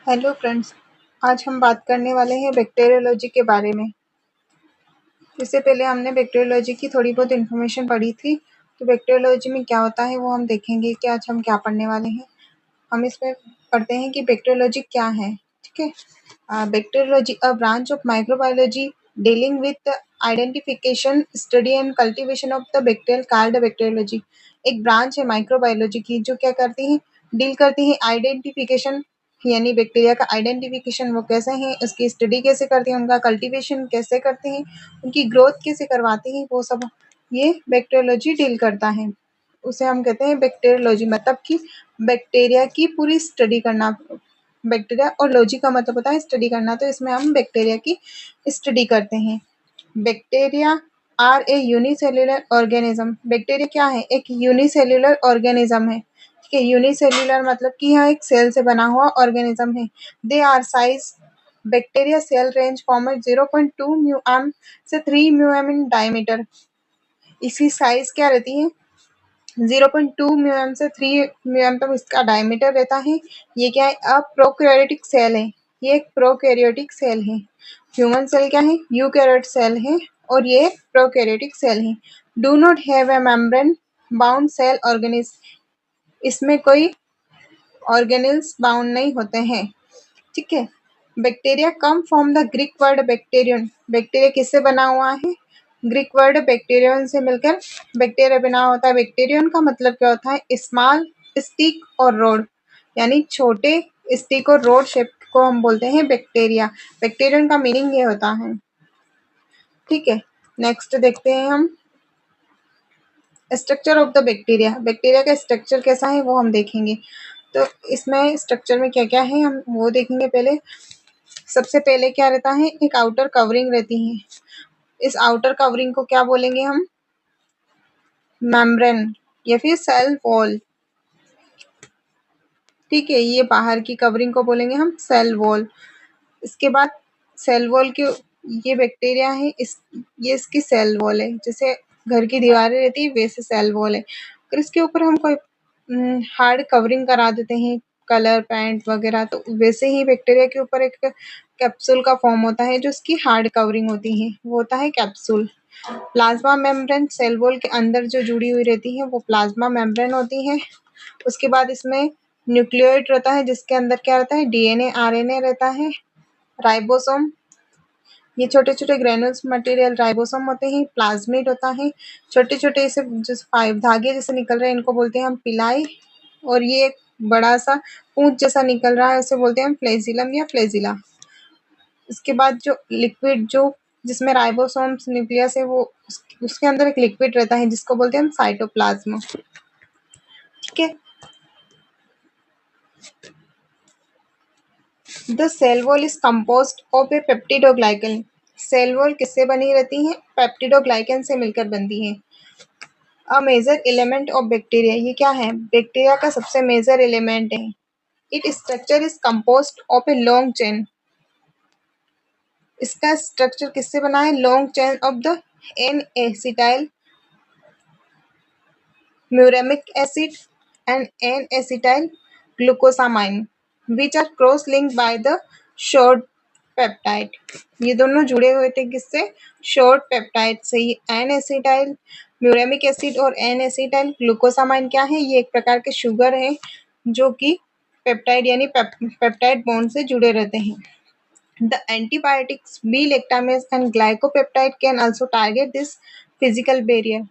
Hello friends, आज हम बात करने वाले हैं बैक्टीरियोलॉजी के बारे में। इससे पहले हमने बैक्टीरियोलॉजी की थोड़ी बहुत इन्फॉर्मेशन पढ़ी थी, तो बैक्टीरियोलॉजी में क्या होता है वो हम देखेंगे कि आज हम क्या पढ़ने वाले हैं। हम इसमें पढ़ते हैं कि बैक्टीरियोलॉजी क्या है। ठीक है। Bacteriology a branch of microbiology dealing with identification, study and cultivation of the bacterial called bacteriology. एक ब्रांच है माइक्रोबायोलॉजी की जो क्या करती है, डील करती है आइडेंटिफिकेशन, यानी बैक्टीरिया का आइडेंटिफिकेशन वो कैसे हैं, उसकी स्टडी कैसे करती हैं, उनका कल्टीवेशन कैसे करते हैं, उनकी ग्रोथ कैसे करवाते हैं, वो सब ये बैक्टीरियोलॉजी डील करता है। उसे हम कहते हैं बैक्टीरियोलॉजी, मतलब कि बैक्टीरिया की पूरी स्टडी करना। बैक्टीरिया और लॉजी का मतलब होता है स्टडी करना, तो इसमें हम बैक्टीरिया की स्टडी करते हैं। Bacteria are a unicellular organism. Bacteria क्या है? एक यूनिसेल्युलर ऑर्गेनिज्म है। ठीक है, यूनिसेल्युलर मतलब कि यह एक सेल से बना हुआ ऑर्गेनिज्म है। They are size, bacteria cell range format 0.2 म्यूएम से 3 म्यूएम इन डायमीटर। इसकी साइज क्या रहती है? 0.2 म्यूएम से 3 म्यूएम तक इसका डायमीटर रहता है। ये क्या है? प्रोकैरियोटिक सेल है। ये एक प्रोकैरियोटिक सेल है। ह्यूमन सेल क्या है? यूकैरियोट सेल है, और ये प्रोकैरियोटिक सेल है। Do not have a membrane bound cell organism. इसमें कोई ऑर्गेनेल्स बाउंड नहीं होते हैं। ठीक है। Bacteria come from the Greek word bakterion. Bacteria किससे बना हुआ है? ग्रीक वर्ड बैक्टीरियन से मिलकर बैक्टीरिया बना होता है। बैक्टीरियन का मतलब क्या होता है? स्मॉल स्टिक और रोड, यानी छोटे स्टिक और रोड शेप को हम बोलते हैं बैक्टीरिया। बैक्टीरियन का मीनिंग ये होता है। ठीक है, नेक्स्ट देखते हैं हम structure of the bacteria. Bacteria का स्ट्रक्चर कैसा है वो हम देखेंगे। तो इसमें स्ट्रक्चर में क्या क्या है हम वो देखेंगे। पहले सबसे पहले क्या रहता है? एक आउटर कवरिंग रहती है। इस आउटर कवरिंग को क्या बोलेंगे हम? मेम्ब्रेन या फिर सेल वॉल। ठीक है, ये बाहर की कवरिंग को बोलेंगे हम सेल वॉल। इसके बाद सेल वॉल के ये बैक्टीरिया है, ये इसकी सेल वॉल है। जैसे घर की दीवारें रहती है वैसे सेल वॉल है। अगर इसके ऊपर हम कोई हार्ड कवरिंग करा देते हैं, कलर पेंट वगैरह, तो वैसे ही बैक्टीरिया के ऊपर एक कैप्सूल का फॉर्म होता है जो इसकी हार्ड कवरिंग होती है, वो होता है capsule. Plasma membrane cell wall के अंदर जो जुड़ी हुई रहती है वो प्लाज्मा मेम्ब्रेन होती है। उसके बाद इसमें न्यूक्लियोइड रहता है जिसके अंदर क्या रहता है? डीएनए आरएनए रहता है। राइबोसोम, ये छोटे छोटे ग्रेनुल्स मटेरियल राइबोसोम होते हैं। प्लाज्मिड होता है, छोटे छोटे ऐसे जैसे फाइव धागे जैसे निकल रहे हैं, इनको बोलते हैं हम पिलाई। और ये एक बड़ा सा पूंछ जैसा निकल रहा है, उसे बोलते हैं हम फ्लैजिलम या फ्लैजिला। इसके बाद जो लिक्विड जो जिसमें राइबोसोम्स न्यूक्लियस है वो उसके अंदर एक लिक्विड रहता है जिसको बोलते हैं हम साइटोप्लाज्म। ठीक है। The cell wall is composed of a peptidoglycan. Cell wall किससे बनी रहती है? पेप्टिडोग्लाइकन से मिलकर बनती है। A major element of bacteria, ये क्या है? बैक्टीरिया का सबसे मेजर एलिमेंट है। It structure is composed of a long chain. इसका स्ट्रक्चर किससे बना है? Long chain of the N acetyl muramic acid and N acetyl glucosamine which are cross linked by the short peptide. ये दोनों जुड़े हुए थे किससे? शॉर्ट पेप्टाइड से। एन एसिटाइल म्यूरेमिक एसिड और एन एसिटाइल ग्लूकोसामाइन क्या है? ये एक प्रकार के शुगर है जो कि पेप्टाइड यानी पेप्टाइड बॉन्ड से जुड़े रहते हैं। The antibiotics B-lactamase and glycopeptide can also target this physical barrier.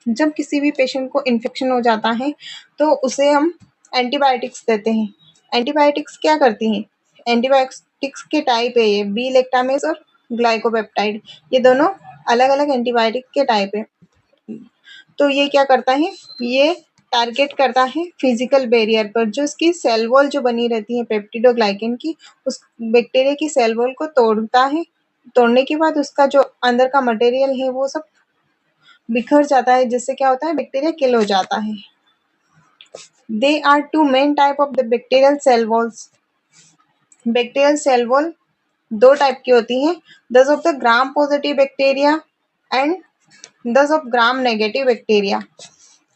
जब किसी भी पेशेंट को इन्फेक्शन हो जाता है तो उसे हम एंटीबायोटिक्स देते हैं। एंटीबायोटिक्स क्या करती हैं? एंटीबायोटिक्स के टाइप है ये, बी लेक्टामेज और ग्लाइकोपेप्टाइड। ये दोनों अलग अलग एंटीबायोटिक के टाइप है। तो ये क्या करता है? ये टारगेट करता है फिजिकल बैरियर पर, जो इसकी सेल वॉल जो बनी रहती है पेप्टिडोग्लाइकन की, उस बैक्टीरिया की सेल वॉल को तोड़ता है। तोड़ने के बाद उसका जो अंदर का मटेरियल है वो सब बिखर जाता है, जिससे क्या होता है? बैक्टीरिया किल हो जाता है। They are two main type of the bacterial cell walls. Bacterial cell wall दो टाइप की होती हैं, those of the gram positive bacteria and those of Gram negative bacteria.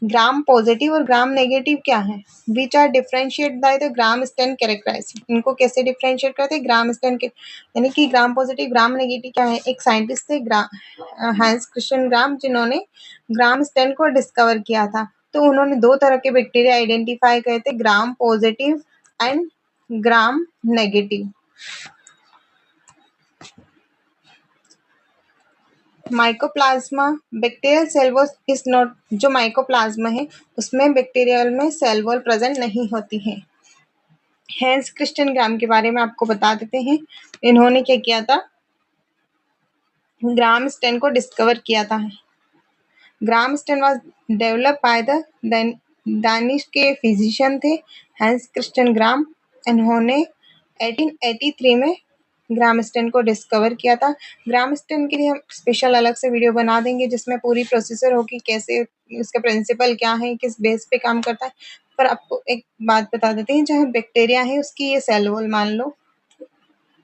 Gram positive और ग्राम नेगेटिव क्या है? Which are differentiate by the Gram stain characterisation. इनको कैसे differentiate करते हैं? ग्राम स्टेन के, यानी कि ग्राम पॉजिटिव ग्राम नेगेटिव क्या है? एक साइंटिस्ट थे हैंस क्रिश्चियन ग्राम, जिन्होंने ग्राम स्टेन को डिस्कवर किया था। तो उन्होंने दो तरह के बैक्टीरिया आइडेंटिफाई किए थे, gram positive and gram negative. Mycoplasma bacterial cell wall is not, जो माइकोप्लाज्मा है उसमें बैक्टीरियल में सेल वॉल प्रेजेंट नहीं होती है। हैंस क्रिश्चियन ग्राम के बारे में आपको बता देते हैं। इन्होंने क्या किया था? ग्राम स्टेन को डिस्कवर किया था। Gram stain was develop by the Danish के फिजिशियन थे हैंस क्रिश्चियन ग्राम। इन्होंने 1883 में ग्राम स्टेन को डिस्कवर किया था। ग्राम स्टेन के लिए हम स्पेशल अलग से वीडियो बना देंगे, जिसमें पूरी प्रोसीजर होगी, कैसे इसका प्रिंसिपल क्या है, किस बेस पे काम करता है। पर आपको एक बात बता देते हैं, जहाँ बैक्टीरिया है उसकी ये सेल वॉल मान लो,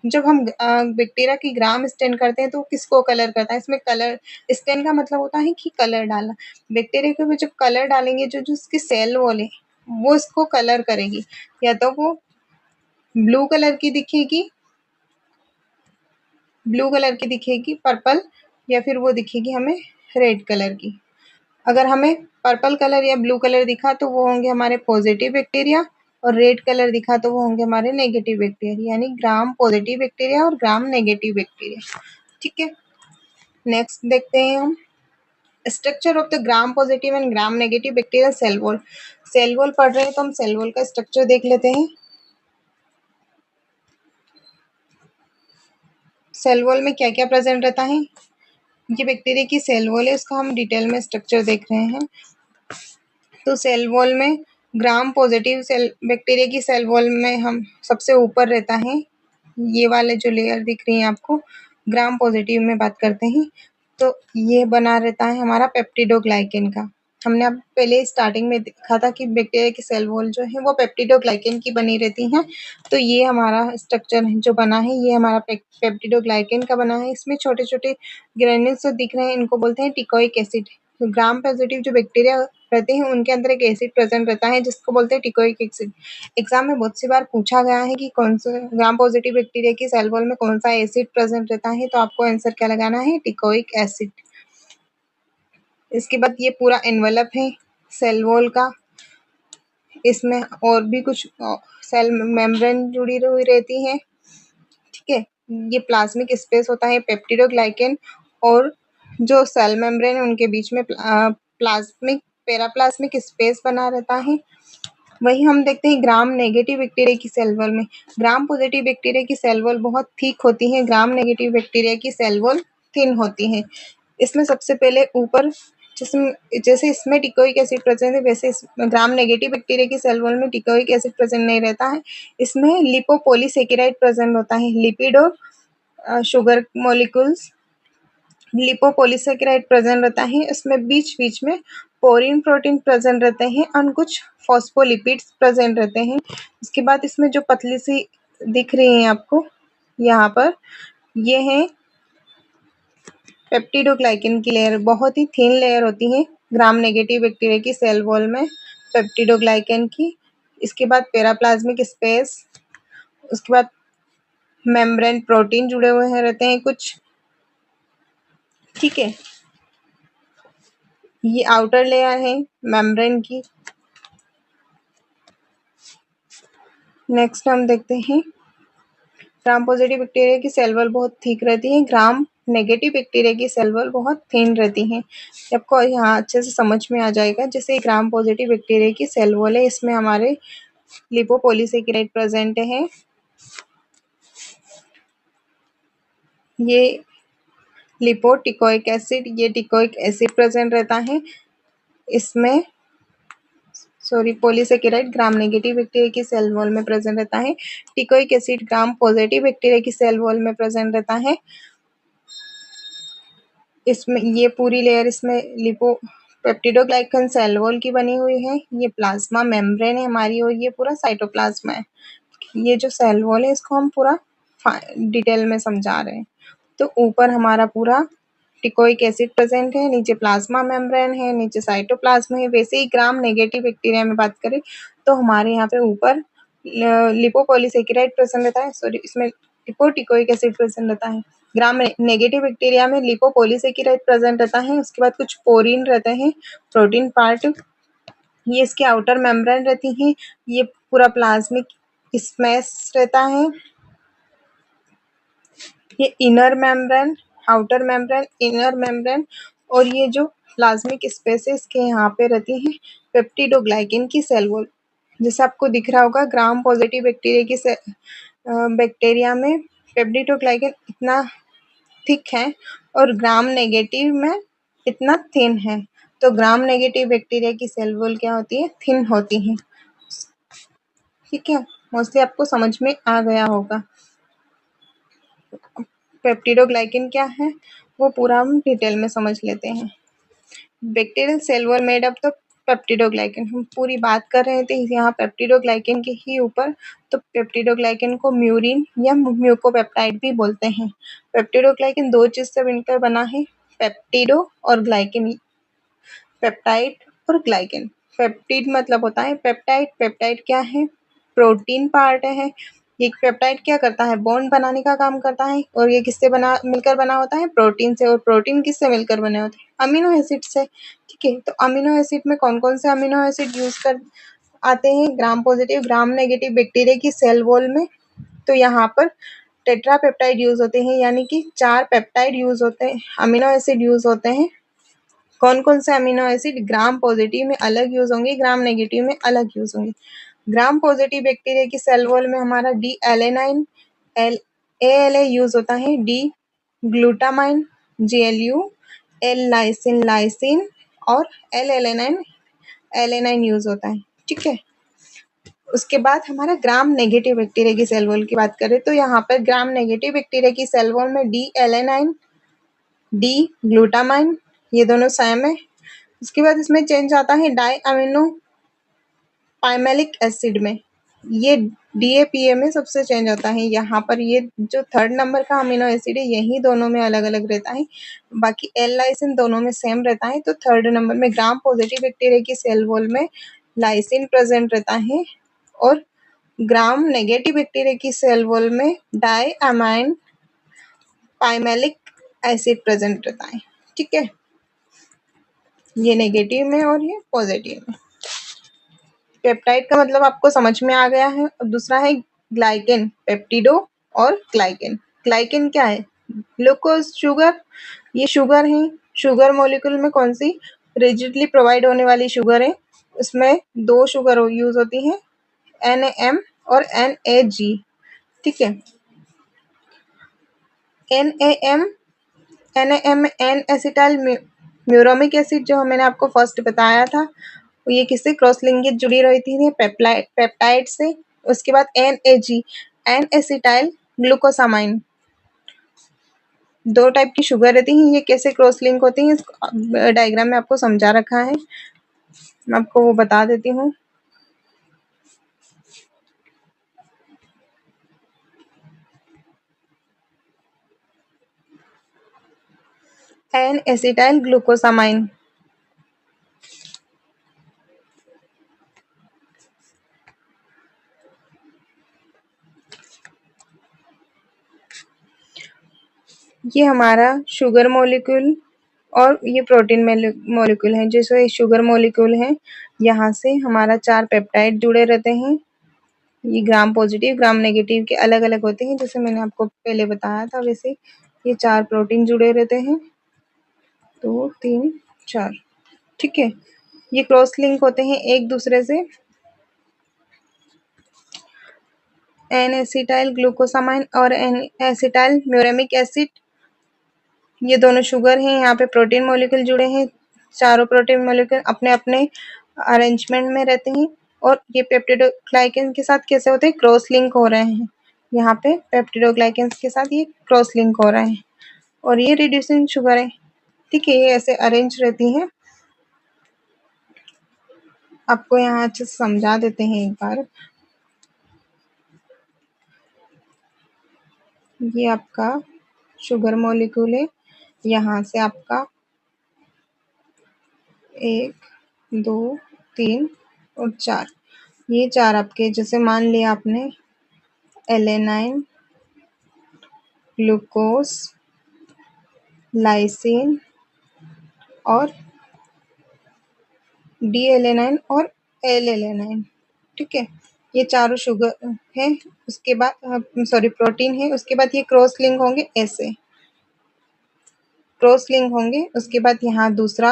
जब हम बैक्टीरिया की ग्राम स्टेन करते हैं तो किसको कलर करता है? इसमें कलर स्टेन का मतलब होता है कि कलर डालना। बैक्टीरिया के ऊपर जब कलर डालेंगे, जो जो उसकी सेल वॉल है वो इसको कलर करेगी, या तो वो ब्लू कलर की दिखेगी, पर्पल, या फिर वो दिखेगी हमें रेड कलर की। अगर हमें पर्पल कलर या ब्लू कलर दिखा तो वो होंगे हमारे पॉजिटिव बैक्टीरिया, और रेड कलर दिखा तो वो होंगे हमारे नेगेटिव बैक्टीरिया, यानी ग्राम पॉजिटिव बैक्टीरिया और ग्राम नेगेटिव बैक्टीरिया। ठीक है, नेक्स्ट देखते हैं हम structure of the gram positive and gram negative bacteria cell wall. Cell wall पढ़ रहे हैं तो हम सेल वॉल का स्ट्रक्चर देख लेते हैं। सेल वॉल में क्या क्या प्रेजेंट रहता है? ये बैक्टीरिया की सेल वॉल है, उसका हम डिटेल में स्ट्रक्चर देख रहे हैं। तो सेल वॉल में ग्राम पॉजिटिव सेल बैक्टीरिया की सेल वॉल में हम सबसे ऊपर रहता है ये वाले जो लेयर दिख रही है आपको, ग्राम पॉजिटिव में बात करते हैं तो ये बना रहता है हमारा पेप्टिडोग्लाइकेन का। हमने अब पहले स्टार्टिंग में देखा था कि बैक्टीरिया की सेल वॉल जो है वो पेप्टिडोग्लाइकेन की बनी रहती है। तो ये हमारा स्ट्रक्चर जो बना है ये हमारा पेप्टिडोग्लाइकेन का बना है। इसमें छोटे छोटे ग्रेन्यूल्स जो दिख रहे हैं इनको बोलते हैं टिकोइक एसिड। तो ग्राम पॉजिटिव जो बैक्टीरिया रहते हैं उनके अंदर एक एसिड प्रेजेंट रहता है जिसको बोलते हैं टिकोइक एसिड। एग्जाम में बहुत सी बार पूछा गया है कि कौन सा ग्राम पॉजिटिव बैक्टीरिया की सेल वॉल में कौन सा एसिड प्रेजेंट रहता है, तो आपको आंसर क्या लगाना है? Teichoic acid. इसके बाद ये पूरा एनवलप है सेल वॉल का, इसमें और भी कुछ सेल मेम्ब्रेन जुड़ी हुई रहती है। ठीक है, ये प्लाज्मिक स्पेस होता है पेप्टिडोग्लाइकेन और जो सेल मेम्ब्रेन है उनके बीच में प्लाज्मिक पैराप्लाज्मिक स्पेस बना रहता है। वही हम देखते हैं ग्राम नेगेटिव बैक्टीरिया की सेल वॉल में। ग्राम पॉजिटिव बैक्टीरिया की सेल वॉल बहुत थिक होती है, ग्राम नेगेटिव बैक्टीरिया की सेल वॉल थिन होती है। इसमें सबसे पहले ऊपर जैसे इसमें टिकोइक एसिड प्रेजेंट है, वैसे ग्राम नेगेटिव बैक्टीरिया की सेल वॉल में टिकोइक एसिड प्रेजेंट नहीं रहता है। इसमें लिपोपॉलीसेकेराइड प्रेजेंट होता है, लिपिड और शुगर मॉलिक्यूल्स लिपोपॉलीसेकेराइड प्रेजेंट रहता है। इसमें बीच बीच में पोरिन प्रोटीन प्रेजेंट रहते हैं और कुछ फॉस्फोलिपिड्स प्रेजेंट रहते हैं। उसके बाद इसमें जो पतली सी दिख रही है आपको यहाँ पर, ये है पेप्टिडोग्लाइकेन की लेयर। बहुत ही थिन लेयर होती है ग्राम नेगेटिव बैक्टीरिया की सेल वॉल में पेप्टिडोग्लाइकेन की। इसके बाद पेराप्लाज्मिक स्पेस, उसके बाद मेम्ब्रेन प्रोटीन जुड़े हुए हैं रहते हैं कुछ। ठीक है, ये आउटर लेयर है मेम्ब्रेन की। नेक्स्ट हम देखते हैं ग्राम पॉजिटिव बैक्टीरिया की सेल वॉल बहुत थिक रहती है, ग्राम नेगेटिव बैक्टीरिया की सेल वॉल बहुत थिन रहती है। आपको यहाँ अच्छे से समझ में आ जाएगा। जैसे ग्राम पॉजिटिव बैक्टीरिया की सेल वॉल है, इसमें हमारे लिपोपॉलीसेकेराइड प्रेजेंट है। ये लिपोटिकोइक एसिड, ये टिकोइक एसिड प्रेजेंट रहता है इसमें। पॉलीसेकेराइड ग्राम नेगेटिव बैक्टीरिया की सेल वॉल में प्रेजेंट रहता है। टिकोइक एसिड ग्राम पॉजिटिव बैक्टीरिया की सेल वॉल में प्रेजेंट रहता है। इसमें ये पूरी लेयर इसमें लिपो पेप्टिडोग्लाइकन सेल वॉल की बनी हुई है। ये प्लाज्मा मेम्ब्रेन है हमारी और ये पूरा साइटोप्लाज्मा है। ये जो सेल वॉल है इसको हम पूरा डिटेल में समझा रहे हैं। तो ऊपर हमारा पूरा टिकोइक एसिड प्रेजेंट है, नीचे प्लाज्मा मेम्ब्रेन है, नीचे साइटोप्लाज्म है। वैसे ही ग्राम नेगेटिव बैक्टीरिया में बात करें तो हमारे यहाँ पे ऊपर लिपोपॉलीसेकेराइड प्रेजेंट रहता है, सॉरी इसमें लिपोटिकोइक एसिड प्रेजेंट रहता है। ग्राम नेगेटिव बैक्टीरिया में लिपोपॉलीसेकेराइड प्रेजेंट रहता है, उसके बाद कुछ पोरीन रहते हैं, प्रोटीन पार्ट, ये इसके आउटर मेम्ब्रेन रहती हैं, ये पूरा प्लाज्मिक स्मैश रहता है, ये inner membrane, outer membrane, inner membrane, और ये जो प्लाज्मिक स्पेसेस के यहाँ पे रहती हैं पेप्टिडोग्लाइकेन की सेल वॉल। जैसे आपको दिख रहा होगा ग्राम पॉजिटिव बैक्टीरिया की बैक्टीरिया में पेप्टिडोग्लाइकेन इतना थिक है और ग्राम नेगेटिव में इतना थिन है। तो ग्राम नेगेटिव बैक्टीरिया की सेल वॉल क्या होती है, थिन होती है। ठीक है, मोस्टली आपको समझ में आ गया होगा। पेप्टिडोग्लाइकेन क्या है वो पूरा हम डिटेल में समझ लेते हैं। Bacterial cell wall made up to peptidoglycan, हम पूरी बात कर रहे थे यहाँ पेप्टिडोग्लाइकेन के ही ऊपर। तो पेप्टिडोग्लाइकेन को म्यूरिन या म्यूकोपेप्टाइड भी बोलते हैं। पेप्टिडोग्लाइकेन दो चीज से मिलकर बना है, पेप्टिडो और ग्लाइकेन, पेप्टाइड और ग्लाइकेन। पेप्टिड मतलब होता है पेप्टाइड, पेप्टाइड क्या है, प्रोटीन पार्ट है। ये पेप्टाइड क्या करता है, बॉन्ड बनाने का काम करता है, और ये किससे बना मिलकर बना होता है, प्रोटीन से। और प्रोटीन किससे मिलकर बने होते हैं, अमीनो एसिड से। ठीक है, तो अमीनो एसिड में कौन कौन से अमीनो एसिड यूज कर आते हैं gram positive gram negative bacteria की सेल वॉल में। तो यहाँ पर टेट्रापेप्टाइड यूज होते हैं, यानी कि 4 पेप्टाइड यूज होते हैं, अमीनो एसिड यूज होते हैं। कौन कौन से अमीनो एसिड ग्राम पॉजिटिव में अलग यूज होंगे, ग्राम नेगेटिव में अलग यूज होंगे। ग्राम पॉजिटिव बैक्टीरिया की सेल वॉल में हमारा डी एलेनाइन ALA यूज होता है, D glutamine GLU, L lysine lysine, और एल एलेनाइन यूज होता है। ठीक है, उसके बाद हमारा ग्राम नेगेटिव बैक्टीरिया की सेल वॉल की बात करें तो यहाँ पर ग्राम नेगेटिव बैक्टीरिया की सेल वॉल में डी एलेनाइन, डी ग्लूटामाइन, ये दोनों सेम है। उसके बाद इसमें चेंज आता है डाई अमीनो पाइमेलिक एसिड में, ये DAPA में सबसे चेंज होता है। यहाँ पर ये जो 3rd नंबर का अमीनो एसिड है यही दोनों में अलग अलग रहता है, बाकी एल लाइसिन दोनों में सेम रहता है। तो 3rd नंबर में ग्राम पॉजिटिव बैक्टीरिया की सेल वॉल में लाइसिन प्रेजेंट रहता है, और ग्राम नेगेटिव बैक्टीरिया की सेल वॉल में diaminopimelic acid present रहता है। ठीक है, ये नेगेटिव में और ये पॉजिटिव में। पेप्टाइड का मतलब आपको समझ में आ गया है। और दूसरा है ग्लाइकेन, पेप्टिडो और ग्लाइकेन। ग्लाइकेन क्या है, ग्लूकोज शुगर, ये शुगर है। शुगर मॉलिक्यूल में कौन सी, रिजिडली प्रोवाइड होने वाली शुगर है। इसमें 2 शुगर यूज होती हैं, NAM और NAG। ठीक है, NAM एन एसिटाइल म्यूरोमिक एसिड जो मैंने आपको फर्स्ट बताया था, तो ये किससे क्रॉस लिंकेज जुड़ी रहती है, पेप्टाइड से। उसके बाद NAG N acetyl glucosamine, 2 type की शुगर रहती हैं, ये कैसे क्रॉस लिंक होती हैं डायग्राम में आपको समझा रखा है, मैं आपको वो बता देती हूँ। एन एसिटाइल ग्लूकोसामाइन, ये हमारा शुगर मॉलिक्यूल और ये प्रोटीन मॉलिक्यूल है। जैसे शुगर मॉलिक्यूल है, यहाँ से हमारा 4 पेप्टाइड जुड़े रहते हैं। ये ग्राम पॉजिटिव ग्राम नेगेटिव के अलग अलग होते हैं, जैसे मैंने आपको पहले बताया था। वैसे ये 4 प्रोटीन जुड़े रहते हैं, 2 3 4। ठीक है, ये क्रॉस लिंक होते हैं एक दूसरे से। एन एसिटाइल ग्लूकोसामाइन और एन एसिटाइल म्यूरेमिक एसिड, ये दोनों शुगर हैं, यहाँ पे प्रोटीन मॉलिक्यूल जुड़े हैं। चारों प्रोटीन मॉलिक्यूल अपने अपने अरेंजमेंट में रहते हैं, और ये पेप्टिडोग्लाइकेन के साथ कैसे होते हैं, क्रॉस लिंक हो रहे हैं। यहाँ पे पेप्टिडोग्लाइकेन के साथ ये क्रॉस लिंक हो रहे हैं, और ये रिड्यूसिंग शुगर है। ठीक है, ये ऐसे अरेंज रहती हैं। आपको यहाँ अच्छे से समझा देते हैं एक बार। ये आपका शुगर मॉलिक्यूल है, यहाँ से आपका 1 2 3 और 4, ये 4 आपके, जैसे मान लिया आपने एलेनाइन, ग्लूकोज, लाइसिन और डी एलेनाइन और एल एलेनाइन, ठीक है। ये चारों शुगर है, उसके बाद सॉरी प्रोटीन है, उसके बाद ये क्रॉस लिंक होंगे, ऐसे क्रॉस लिंक होंगे। उसके बाद यहाँ दूसरा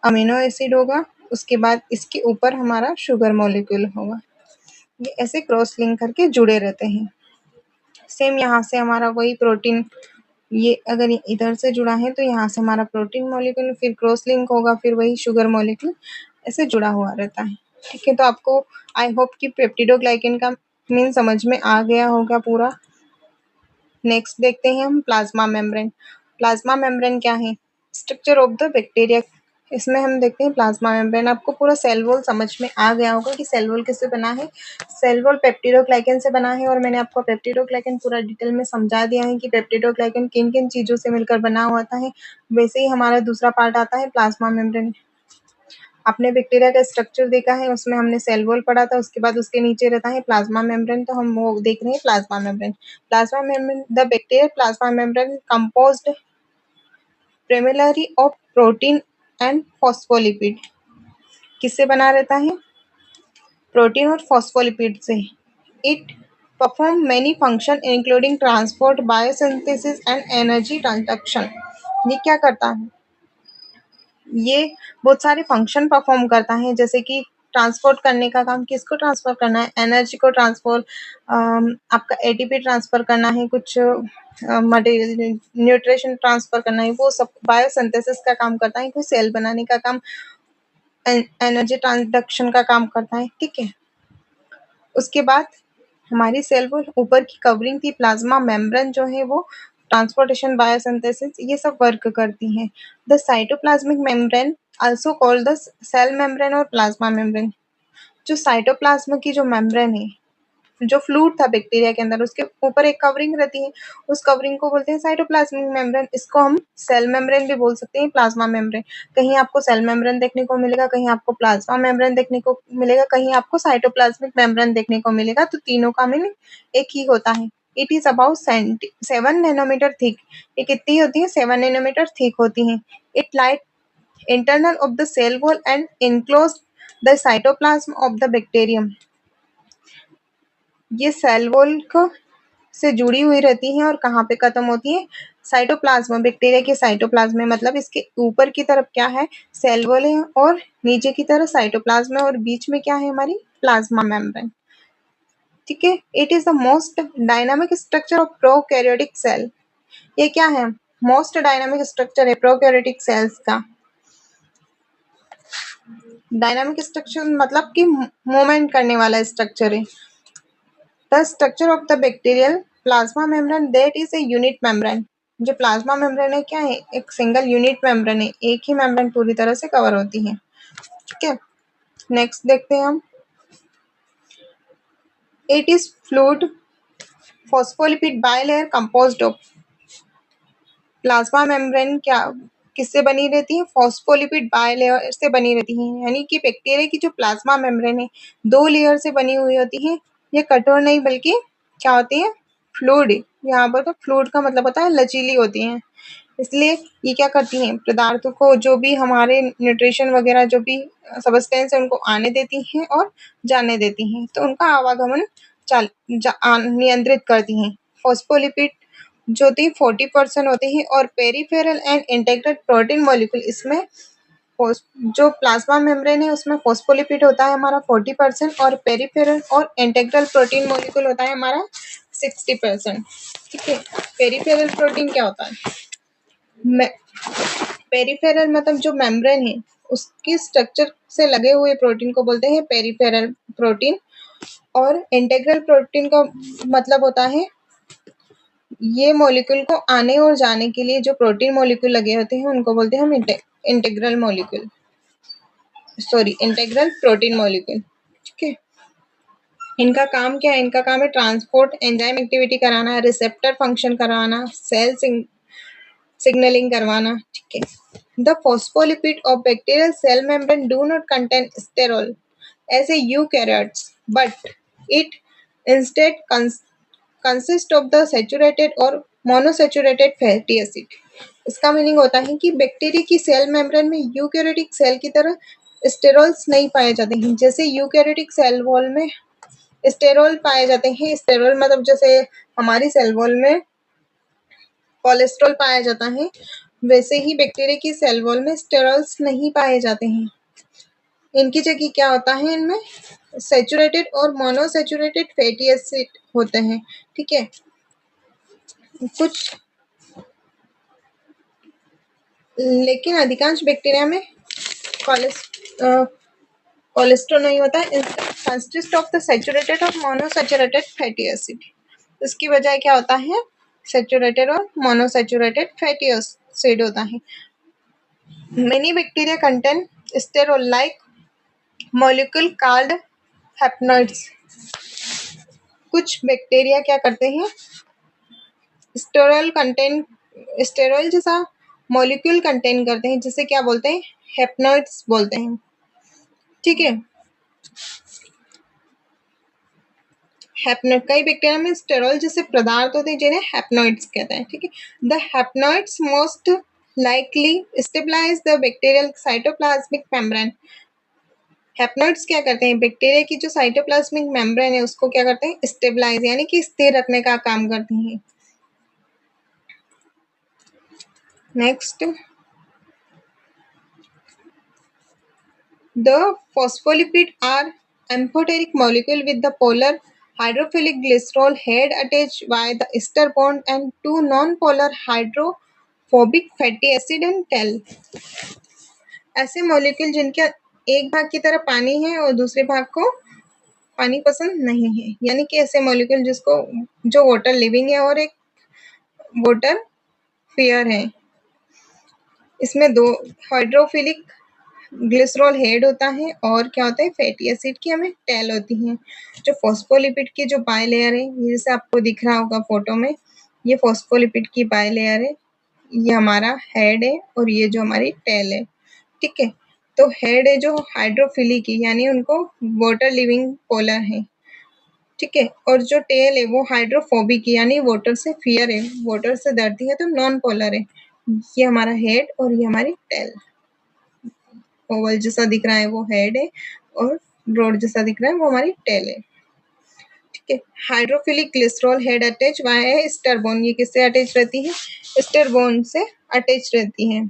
अमीनो एसिड होगा, उसके बाद इसके ऊपर हमारा शुगर मॉलिक्यूल होगा। ये ऐसे क्रॉस लिंक करके जुड़े रहते हैं। सेम यहाँ से हमारा वही प्रोटीन, ये अगर इधर से जुड़ा है तो यहाँ से हमारा प्रोटीन मॉलिक्यूल फिर क्रॉस लिंक होगा, फिर वही शुगर मॉलिक्यूल ऐसे जुड़ा हुआ रहता है, ठीक है। तो आपको आई होप कि पेप्टिडोग्लाइकन का मीन समझ में आ गया होगा पूरा। नेक्स्ट देखते हैं हम प्लाज्मा मेम्ब्रेन। प्लाज्मा मेम्ब्रेन क्या है? Structure of the bacteria. इसमें हम देखते हैं प्लाज्मा मेम्ब्रेन। आपको पूरा सेल वॉल समझ में आ गया होगा कि सेल वॉल किससे बना है। सेल वॉल पेप्टिडोग्लाइकन से बना है, और मैंने आपको पेप्टिडोग्लाइकन पूरा डिटेल में समझा दिया है कि पेप्टिडोग्लाइकन किन किन चीज़ों से मिलकर बना होता है। वैसे ही हमारा दूसरा पार्ट आता है प्लाज्मा मेम्ब्रेन। आपने बैक्टीरिया का स्ट्रक्चर देखा है, उसमें हमने सेल वॉल पढ़ा था, उसके बाद उसके नीचे रहता है प्लाज्मा मेम्ब्रेन, तो हम वो देख रहे हैं plasma membrane. Plasma membrane, the bacterial plasma membrane composed primarily of protein and phospholipid. किससे बना रहता है? प्रोटीन और फॉस्फोलिपिड से। It perform many function including transport, biosynthesis and energy transduction. ये क्या करता है? ये बहुत सारे फंक्शन परफॉर्म करता है, जैसे कि ट्रांसपोर्ट करने का काम। किसको ट्रांसफर करना है? एनर्जी को ट्रांसफर, आपका एटीपी ट्रांसफर करना है, कुछ मटेरियल न्यूट्रिशन ट्रांसफर करना है, वो सब बायोसिंथेसिस का काम करता है। कोई सेल बनाने का काम, एनर्जी ट्रांसडक्शन का काम करता है, ठीक है। उसके बाद हमारी सेल वो ऊपर की कवरिंग थी प्लाज्मा मेम्ब्रेन, जो है वो ट्रांसपोर्टेशन, बायोसिंथेसिस, ये सब वर्क करती हैं। The cytoplasmic membrane also called the cell membrane और प्लाज्मा मेम्ब्रेन। जो साइटोप्लाज्म की जो मेम्ब्रेन है, जो फ्लूइड था बैक्टीरिया के अंदर, उसके ऊपर एक कवरिंग रहती है, उस कवरिंग को बोलते हैं साइटोप्लाज्मिक मेम्ब्रेन। इसको हम सेल मेम्ब्रेन भी बोल सकते हैं, प्लाज्मा मेम्ब्रेन। कहीं आपको सेल मेम्ब्रेन देखने को मिलेगा, कहीं आपको प्लाज्मा मेम्ब्रेन देखने को मिलेगा, कहीं आपको साइटोप्लाज्मिक मेम्ब्रेन देखने को मिलेगा, तो तीनों का मीनिंग एक ही होता है। It is about 7 nanometre thick. ये कितनी होती है? 7 नैनोमीटर थिक होती है। It light internal of the cell wall and enclose the cytoplasm of the bacterium. ये सेल वॉल को से जुड़ी हुई रहती हैं, और कहाँ पे खत्म होती है? साइटोप्लाज्म, बैक्टीरिया के साइटोप्लाज्म में, मतलब इसके ऊपर की तरफ क्या है? सेल वॉल है, और नीचे की तरफ साइटोप्लाज्म है, और बीच में क्या है? हमारी प्लाज्मा मेम्ब्रेन, ठीक है। It is the most dynamic structure of prokaryotic cell. ये क्या है? मोस्ट डायनामिक स्ट्रक्चर है प्रोकैरियोटिक सेल्स का। डायनामिक स्ट्रक्चर मतलब कि मूवमेंट करने वाला स्ट्रक्चर है। The structure of the bacterial plasma membrane that is a unit membrane. जो प्लाज्मा मेम्ब्रेन है क्या है? एक सिंगल यूनिट मेम्ब्रेन है, एक ही मेम्ब्रेन पूरी तरह से कवर होती है, ठीक है। नेक्स्ट देखते हैं हम। It is fluid phospholipid bilayer composed of. Plasma membrane क्या किससे बनी रहती है? फॉस्फोलिपिड बाइलेयर से बनी रहती है, यानी कि बैक्टीरिया की जो प्लाज्मा मेम्ब्रेन है, 2 लेयर से बनी हुई होती है। ये कठोर नहीं बल्कि क्या होती है? फ्लूइड। यहाँ पर तो फ्लूइड का मतलब होता है लचीली होती हैं। इसलिए ये क्या करती हैं? पदार्थों को, जो भी हमारे न्यूट्रिशन वगैरह जो भी सब्सटेंस है, उनको आने देती हैं और जाने देती हैं, तो उनका आवागमन नियंत्रित करती हैं। फॉस्फोलिपिड जो थी 40% होती है, और peripheral and integrated protein molecule, इसमें जो प्लाज्मा मेम्ब्रेन है उसमें फॉस्फोलिपिड होता है हमारा 40%, और पेरिफेरल और इंटेग्रल प्रोटीन मॉलिक्यूल होता है हमारा 60%, ठीक है। पेरिफेरल प्रोटीन क्या होता है? पेरिफेरल मतलब जो मेम्ब्रेन है उसकी स्ट्रक्चर से लगे हुए प्रोटीन को बोलते हैं पेरिफेरल प्रोटीन, और इंटेग्रल प्रोटीन का मतलब होता है ये मॉलिक्यूल को आने और जाने के लिए जो प्रोटीन मॉलिक्यूल लगे होते हैं उनको बोलते हैं हम integral molecule, sorry integral protein molecule, ठीक है। इनका काम क्या है? इनका काम है ट्रांसपोर्ट, एंजाइम एक्टिविटी कराना, रिसेप्टर फंक्शन कराना, सेल सिग्नलिंग करवाना, ठीक है। The phospholipid of bacterial cell membrane do not contain sterol as a eukaryotes but it instead consist of the saturated और मोनोसैचुरेटेड फैटी एसिड। इसका मीनिंग होता है कि बैक्टीरिया की सेल मेम्ब्रेन में यूकैरियोटिक सेल की तरह स्टेरॉल्स नहीं पाए जाते हैं। जैसे यूकैरियोटिक सेल वॉल में स्टेरॉल पाए जाते हैं, स्टेरॉल मतलब जैसे हमारी सेल वॉल में कोलेस्ट्रॉल पाया जाता है, वैसे ही बैक्टीरिया की सेल वॉल में स्टेरॉल्स नहीं पाए जाते हैं। इनकी जगह क्या होता है, इनमें सैचुरेटेड और मोनोसैचुरेटेड फैटी एसिड होते हैं, ठीक है। कुछ लेकिन अधिकांश बैक्टीरिया में कोलेस्ट्रॉल नहीं होता है, कंसिस्ट ऑफ द सैचुरेटेड और मोनोसैचुरेटेड फैटी एसिड। इसकी वजह क्या होता है, सैचुरेटेड और मोनोसैचुरेटेड फैटी एसिड होता है। Many bacteria contain sterol like molecule called hopanoids. कुछ बैक्टीरिया क्या करते हैं, स्टेरॉल जैसा मॉलिक्यूल कंटेन करते हैं, जिसे क्या बोलते हैं, हैप्नॉइड्स बोलते हैं, ठीक है। हैप्नॉइड, कई बैक्टीरिया में स्टेरॉल जैसे पदार्थ होते हैं जिन्हें हैप्नॉइड्स कहते हैं, ठीक है। The hopanoids most likely stabilise the bacterial cytoplasmic membrane. Hopanoids क्या करते हैं, बैक्टीरिया की जो साइटोप्लाज्मिक मेम्ब्रेन है उसको क्या करते हैं, स्टेबलाइज यानी कि स्थिर रखने का काम करते हैं। Next, the phospholipid are amphoteric molecule with the polar hydrophilic glycerol head attached by the ester bond and two non-polar hydrophobic fatty acid and tail। ऐसे मॉलिक्यूल जिनके एक भाग की तरफ पानी है और दूसरे भाग को पानी पसंद नहीं है, यानी कि ऐसे मॉलिक्यूल जिसको जो वाटर लिविंग है और एक वाटर फियर है। इसमें दो हाइड्रोफिलिक ग्लिसरॉल हेड होता है और क्या होता है, फैटी एसिड की हमें टेल होती है। जो फॉस्फोलिपिड की जो बाय लेयर है, ये जैसे आपको दिख रहा होगा फोटो में, ये फॉस्फोलिपिड की बाय लेयर है, ये हमारा हेड है और ये जो हमारी टेल है, ठीक है। तो हेड है जो हाइड्रोफिलिक की, यानी उनको वाटर लिविंग पोलर है, ठीक है। और जो टेल है वो हाइड्रोफोबिक की, यानी वाटर से फियर है, वाटर से डरती है, तो नॉन पोलर है। ये हमारा हेड और ये हमारी टेल। ओवल जैसा दिख रहा है वो हेड है और रोड जैसा दिख रहा है वो हमारी टेल है, ठीक है। हाइड्रोफिलिक ग्लिसरॉल हेड अटैच वहाँ है स्टरबोन। ये किससे अटैच रहती है, स्टरबोन से अटैच रहती है।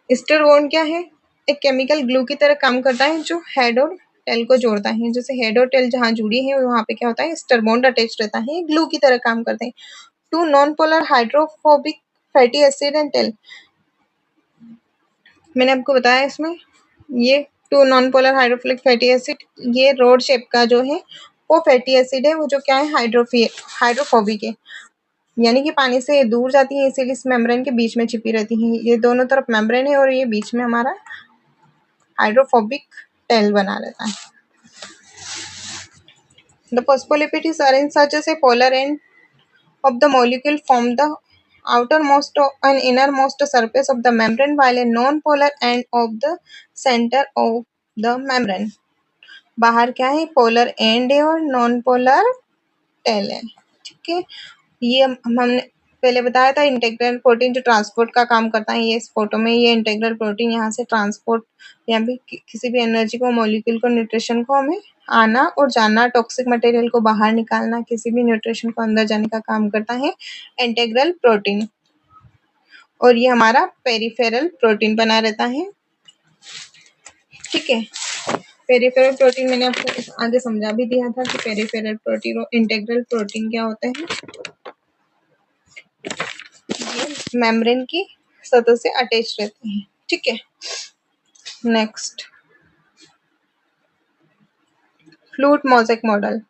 स्टरबोन क्या है, एक केमिकल ग्लू की तरह काम करता है जो हेड और टेल को जोड़ता है। जैसे हेड और टेल जहाँ जुड़ी है वहाँ पे क्या होता है, स्टरबोन अटैच रहता है, ग्लू की तरह काम करते हैं। Two non polar hydrophobic fatty acid and tail, मैंने आपको बताया इसमें ये two non polar hydrophilic fatty acid, ये रोड शेप का जो है वो फैटी एसिड है, वो जो क्या है, हाइड्रोफोबिक है, यानी कि पानी से दूर जाती है, इसीलिए इस मेम्ब्रेन के बीच में छिपी रहती है। ये दोनों तरफ मेम्ब्रेन है और ये बीच में हमारा हाइड्रोफोबिक टेल बना रहता है। The phospholipid is arranged such as a polar end of the molecule form the outermost and innermost surface of the membrane while a non-polar end of the center of the membrane। बाहर क्या है, polar and है और non polar tail है, ठीक है। ये हमने पहले बताया था, इंटेग्रल प्रोटीन जो ट्रांसपोर्ट का काम करता है, ये इस फोटो में ये इंटेग्रल प्रोटीन यहाँ से ट्रांसपोर्ट या भी किसी भी एनर्जी को, मॉलिक्यूल को, न्यूट्रिशन को हमें आना और जाना, टॉक्सिक मटेरियल को बाहर निकालना, किसी भी न्यूट्रिशन को अंदर जाने का काम करता है इंटेग्रल प्रोटीन। और ये हमारा पेरिफेरल प्रोटीन बना रहता है, ठीक है। पेरिफेरल प्रोटीन मैंने आपको आगे समझा भी दिया था कि पेरिफेरल प्रोटीन और इंटेग्रल प्रोटीन क्या होते हैं। ये मेम्ब्रेन की सतह से अटैच रहते हैं, ठीक है। Next, fluid mosaic model.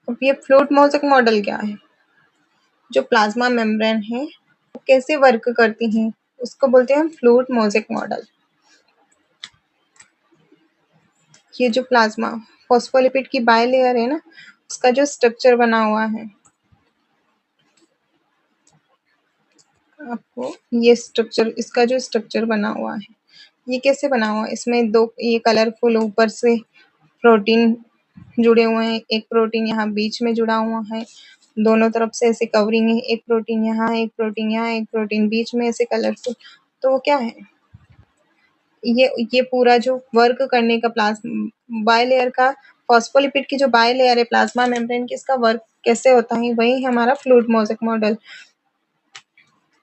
अब ये फ्लूइड मोज़ेक मॉडल क्या है, जो प्लाज्मा मेम्ब्रेन है वो कैसे वर्क करती है उसको बोलते हैं हम फ्लूइड मोज़ेक मॉडल। ये जो प्लाज्मा फॉस्फोलिपिड की बाय लेयर है ना, उसका जो स्ट्रक्चर बना हुआ है, आपको ये स्ट्रक्चर, इसका जो स्ट्रक्चर बना हुआ है, ये कैसे बना हुआ है, इसमें दो ये कलरफुल ऊपर से प्रोटीन जुड़े हुए हैं, एक प्रोटीन यहाँ बीच में जुड़ा हुआ है, दोनों तरफ से ऐसे कवरिंग है, एक प्रोटीन यहाँ, एक प्रोटीन यहाँ, एक प्रोटीन बीच में ऐसे कलरफुल। तो वो क्या है, ये पूरा जो वर्क करने का बायलेयर का फॉस्फोलिपिड की जो बायलेयर है प्लाज्मा मेम्ब्रेन की, इसका वर्क कैसे होता है, वही हमारा fluid mosaic model.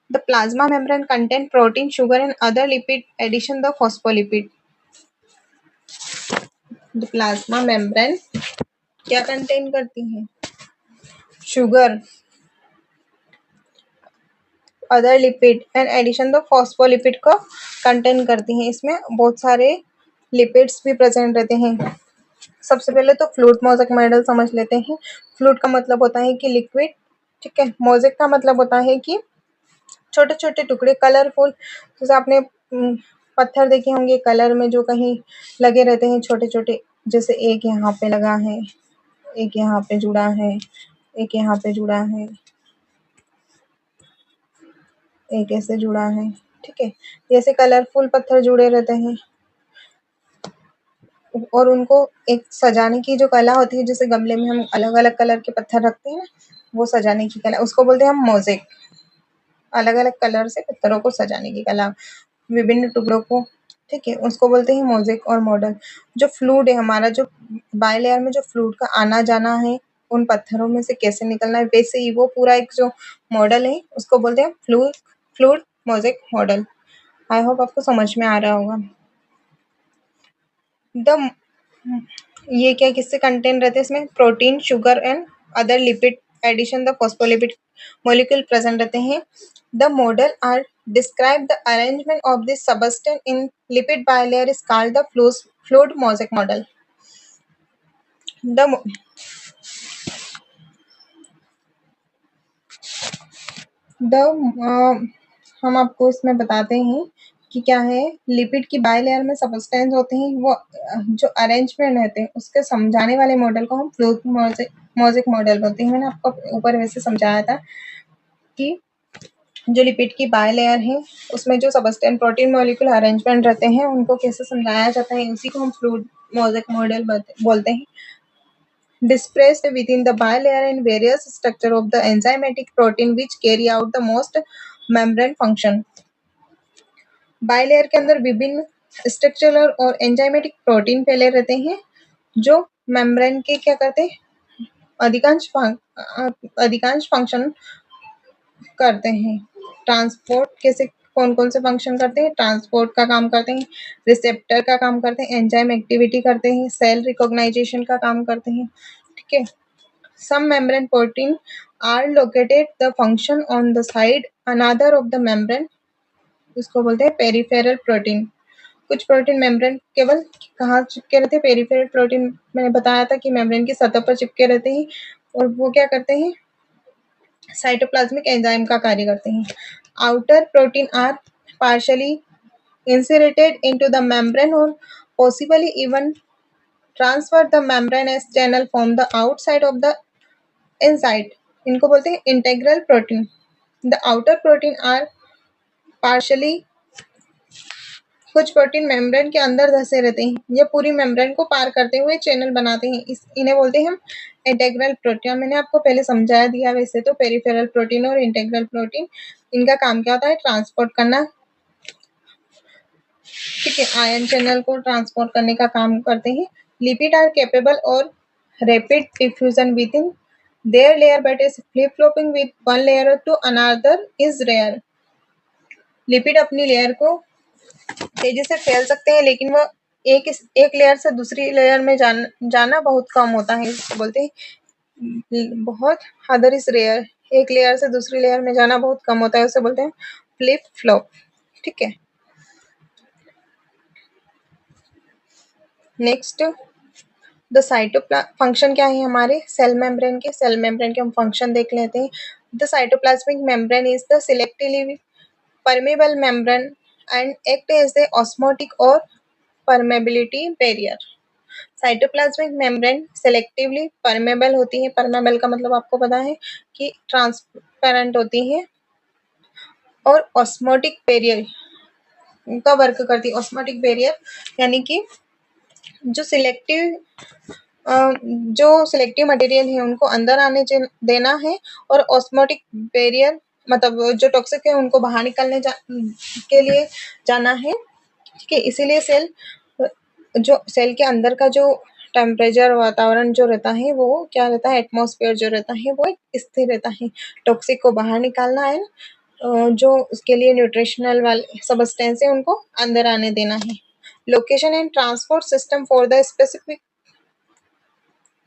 The plasma membrane contain protein, sugar and other lipid addition the phospholipid. The plasma membrane क्या कंटेन करती है, sugar, other lipid and addition the phospholipid को कंटेन करती हैं। इसमें बहुत सारे लिपिड्स भी प्रेजेंट रहते हैं। सबसे पहले तो फ्लूइड मोज़ेक मॉडल समझ लेते हैं। फ्लूइड का मतलब होता है कि लिक्विड, ठीक है। मोज़ेक का मतलब होता है कि छोटे छोटे टुकड़े कलरफुल, जैसे आपने पत्थर देखे होंगे कलर में जो कहीं लगे रहते हैं छोटे छोटे, जैसे एक यहाँ पे लगा है, एक यहाँ पे जुड़ा है, एक यहाँ पे जुड़ा है, एक ऐसे जुड़ा है, ठीक है। जैसे कलरफुल पत्थर जुड़े रहते हैं और उनको एक सजाने की जो कला होती है, जैसे गमले में हम अलग अलग कलर के पत्थर रखते हैं ना, वो सजाने की कला, उसको बोलते हैं हम मोज़ेक। अलग अलग कलर से पत्थरों को सजाने की कला, विभिन्न टुकड़ों को, ठीक है, उसको बोलते हैं मोज़ेक और मॉडल। जो फ्लूइड है हमारा, जो बायलेयर में जो फ्लूइड का आना जाना है, उन पत्थरों में से कैसे निकलना है, वैसे ही वो पूरा एक जो मॉडल है उसको बोलते हैं fluid mosaic model. I hope आपको समझ में आ रहा होगा। द ये क्या किससे कंटेन रहते हैं, इसमें protein, sugar and other lipid addition the phospholipid molecule present रहते हैं। The model are describe the arrangement of this substance in lipid bilayer is called the fluid mosaic model. The हम आपको इसमें बताते हैं कि क्या है, लिपिड की बायलेयर में सबस्टेंस होते हैं, वो जो अरेंजमेंट रहते हैं उसके समझाने वाले मॉडल को हम फ्लूइड मोज़ेक मॉडल बोलते हैं। मैंने आपको ऊपर वैसे समझाया था कि जो लिपिड की बायलेयर है उसमें जो सबस्टेंस प्रोटीन मॉलिक्यूल अरेंजमेंट रहते हैं उनको कैसे समझाया जाता है, उसी को हम फ्लूइड मोज़ेक मॉडल बोलते हैं। Dispersed within the bilayer and various structure of the enzymatic protein which carry out the most membrane function। Bilayer के अंदर विभिन्न स्ट्रक्चरल और एंजाइमेटिक प्रोटीन फैले रहते हैं जो मेम्ब्रेन के क्या करते हैं, अधिकांश फंक्शन करते हैं। ट्रांसपोर्ट कैसे, कौन कौन से फंक्शन करते हैं, ट्रांसपोर्ट का काम करते हैं, रिसेप्टर का काम करते हैं, एंजाइम एक्टिविटी करते हैं, सेल रिकॉग्नाइजेशन का काम करते हैं, ठीक है। Some membrane protein are located the function on the side another of the membrane, इसको बोलते हैं पेरिफेरल प्रोटीन। कुछ प्रोटीन मेम्ब्रेन केवल कहाँ चिपके रहते हैं, पेरिफेरल प्रोटीन मैंने बताया था कि मेम्ब्रेन की सतह पर चिपके रहते हैं और वो क्या करते हैं, साइटोप्लाज्मिक एंजाइम का कार्य करते हैं। Outer protein are partially inserted into the membrane और possibly even transfer the membrane as channel from the outside of the inside, इनको बोलते हैं integral protein. The outer protein are partially, कुछ प्रोटीन मेम्ब्रेन के अंदर धसे रहते हैं, ये पूरी मेम्ब्रेन को पार करते हुए चैनल बनाते हैं, इन्हें बोलते हैं हम इंटेग्रल प्रोटीन। मैंने आपको पहले समझा दिया वैसे तो, पेरिफेरल प्रोटीन और इंटेग्रल प्रोटीन, इनका काम क्या होता है, ट्रांसपोर्ट करना, ठीक है, आयन चैनल को ट्रांसपोर्ट करने का काम करते हैं। लिपिड आर कैपेबल और rapid diffusion with in their layer, but is flip-flopping with one layer to another is rare। Lipid अपनी लेयर को तेजी से फैल सकते हैं, लेकिन वो एक लेयर से दूसरी लेयर में जाना बहुत कम होता है, इसको बोलते हैं बहुत अदर इज रेयर, एक लेयर से दूसरी लेयर में जाना बहुत कम होता है, उसे बोलते हैं फ्लिप फ्लॉप, ठीक है। नेक्स्ट द फंक्शन क्या है हमारे सेल मेम्ब्रेन के हम फंक्शन देख लेते हैं। The cytoplasmic membrane is the selectively permeable membrane and act as the osmotic और permeability barrier. Cytoplasmic membrane selectively permeable होती है, परमेबल का मतलब आपको पता है कि ट्रांसपेरेंट होती है, और ऑस्मोटिक बैरियर का वर्क करती है। ऑस्मोटिक बैरियर यानी कि जो सिलेक्टिव मटेरियल है उनको अंदर आने देना है, और ऑस्मोटिक बैरियर मतलब जो टॉक्सिक है उनको बाहर निकलने के लिए जाना है। ठीक है, इसीलिए सेल के अंदर का जो टेम्परेचर वातावरण जो रहता है वो क्या रहता है, एटमॉस्फेयर जो रहता है वो एक स्थिर रहता है। टॉक्सिक को बाहर निकालना है, जो उसके लिए न्यूट्रिशनल वाले सब्सटेंस है उनको अंदर आने देना है। Location and transport system for the specific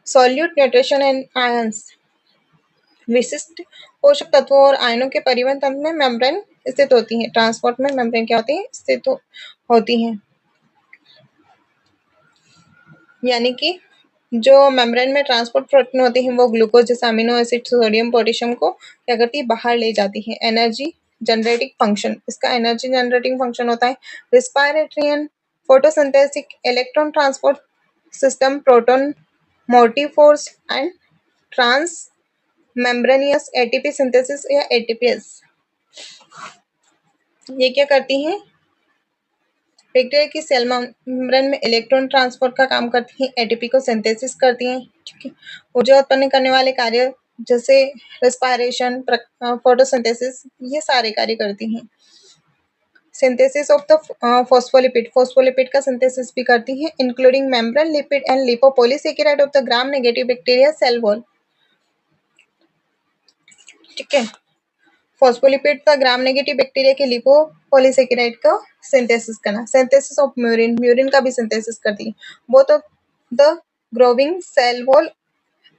solute nutrition and ions. विशिष्ट पोषक तत्वों और आयनों के परिवहन तंत्र में मेम्ब्रेन स्थित होती है। ट्रांसपोर्ट में मेम्ब्रेन क्या होती है, स्थित होती है। यानी कि जो मेम्ब्रेन में ट्रांसपोर्ट प्रोटीन होती है वो ग्लूकोज जैसे अमीनो एसिड, सोडियम, पोटेशियम को क्या करती है, बाहर ले जाती है। एनर्जी जनरेटिंग फंक्शन, इसका एनर्जी जनरेटिंग फंक्शन होता है। Respiratory and photosynthetic electron transport system, proton motive force and transmembranous ATP synthesis या एटीपीएस। ये क्या करती हैं, बैक्टीरिया की सेल मेम्ब्रेन में इलेक्ट्रॉन ट्रांसपोर्ट का काम करती हैं, एटीपी को सिंथेसिस करती हैं। ठीक है, ऊर्जा उत्पन्न करने वाले कार्य जैसे रेस्पिरेशन, फोटोसिंथेसिस, ये सारे कार्य करती हैं। Synthesis of the phospholipid, phospholipid का सिंथेसिस भी करती हैं, including membrane lipid and lipopolysaccharide of the gram negative bacteria cell wall. ठीक है, फॉस्फोलिपिड का ग्राम नेगेटिव बैक्टीरिया के लिपोपॉलीसेकेराइड का सिंथेसिस करना। सिंथेसिस ऑफ म्यूरिन, म्यूरिन का भी सिंथेसिस करती है। Both of the growing cell wall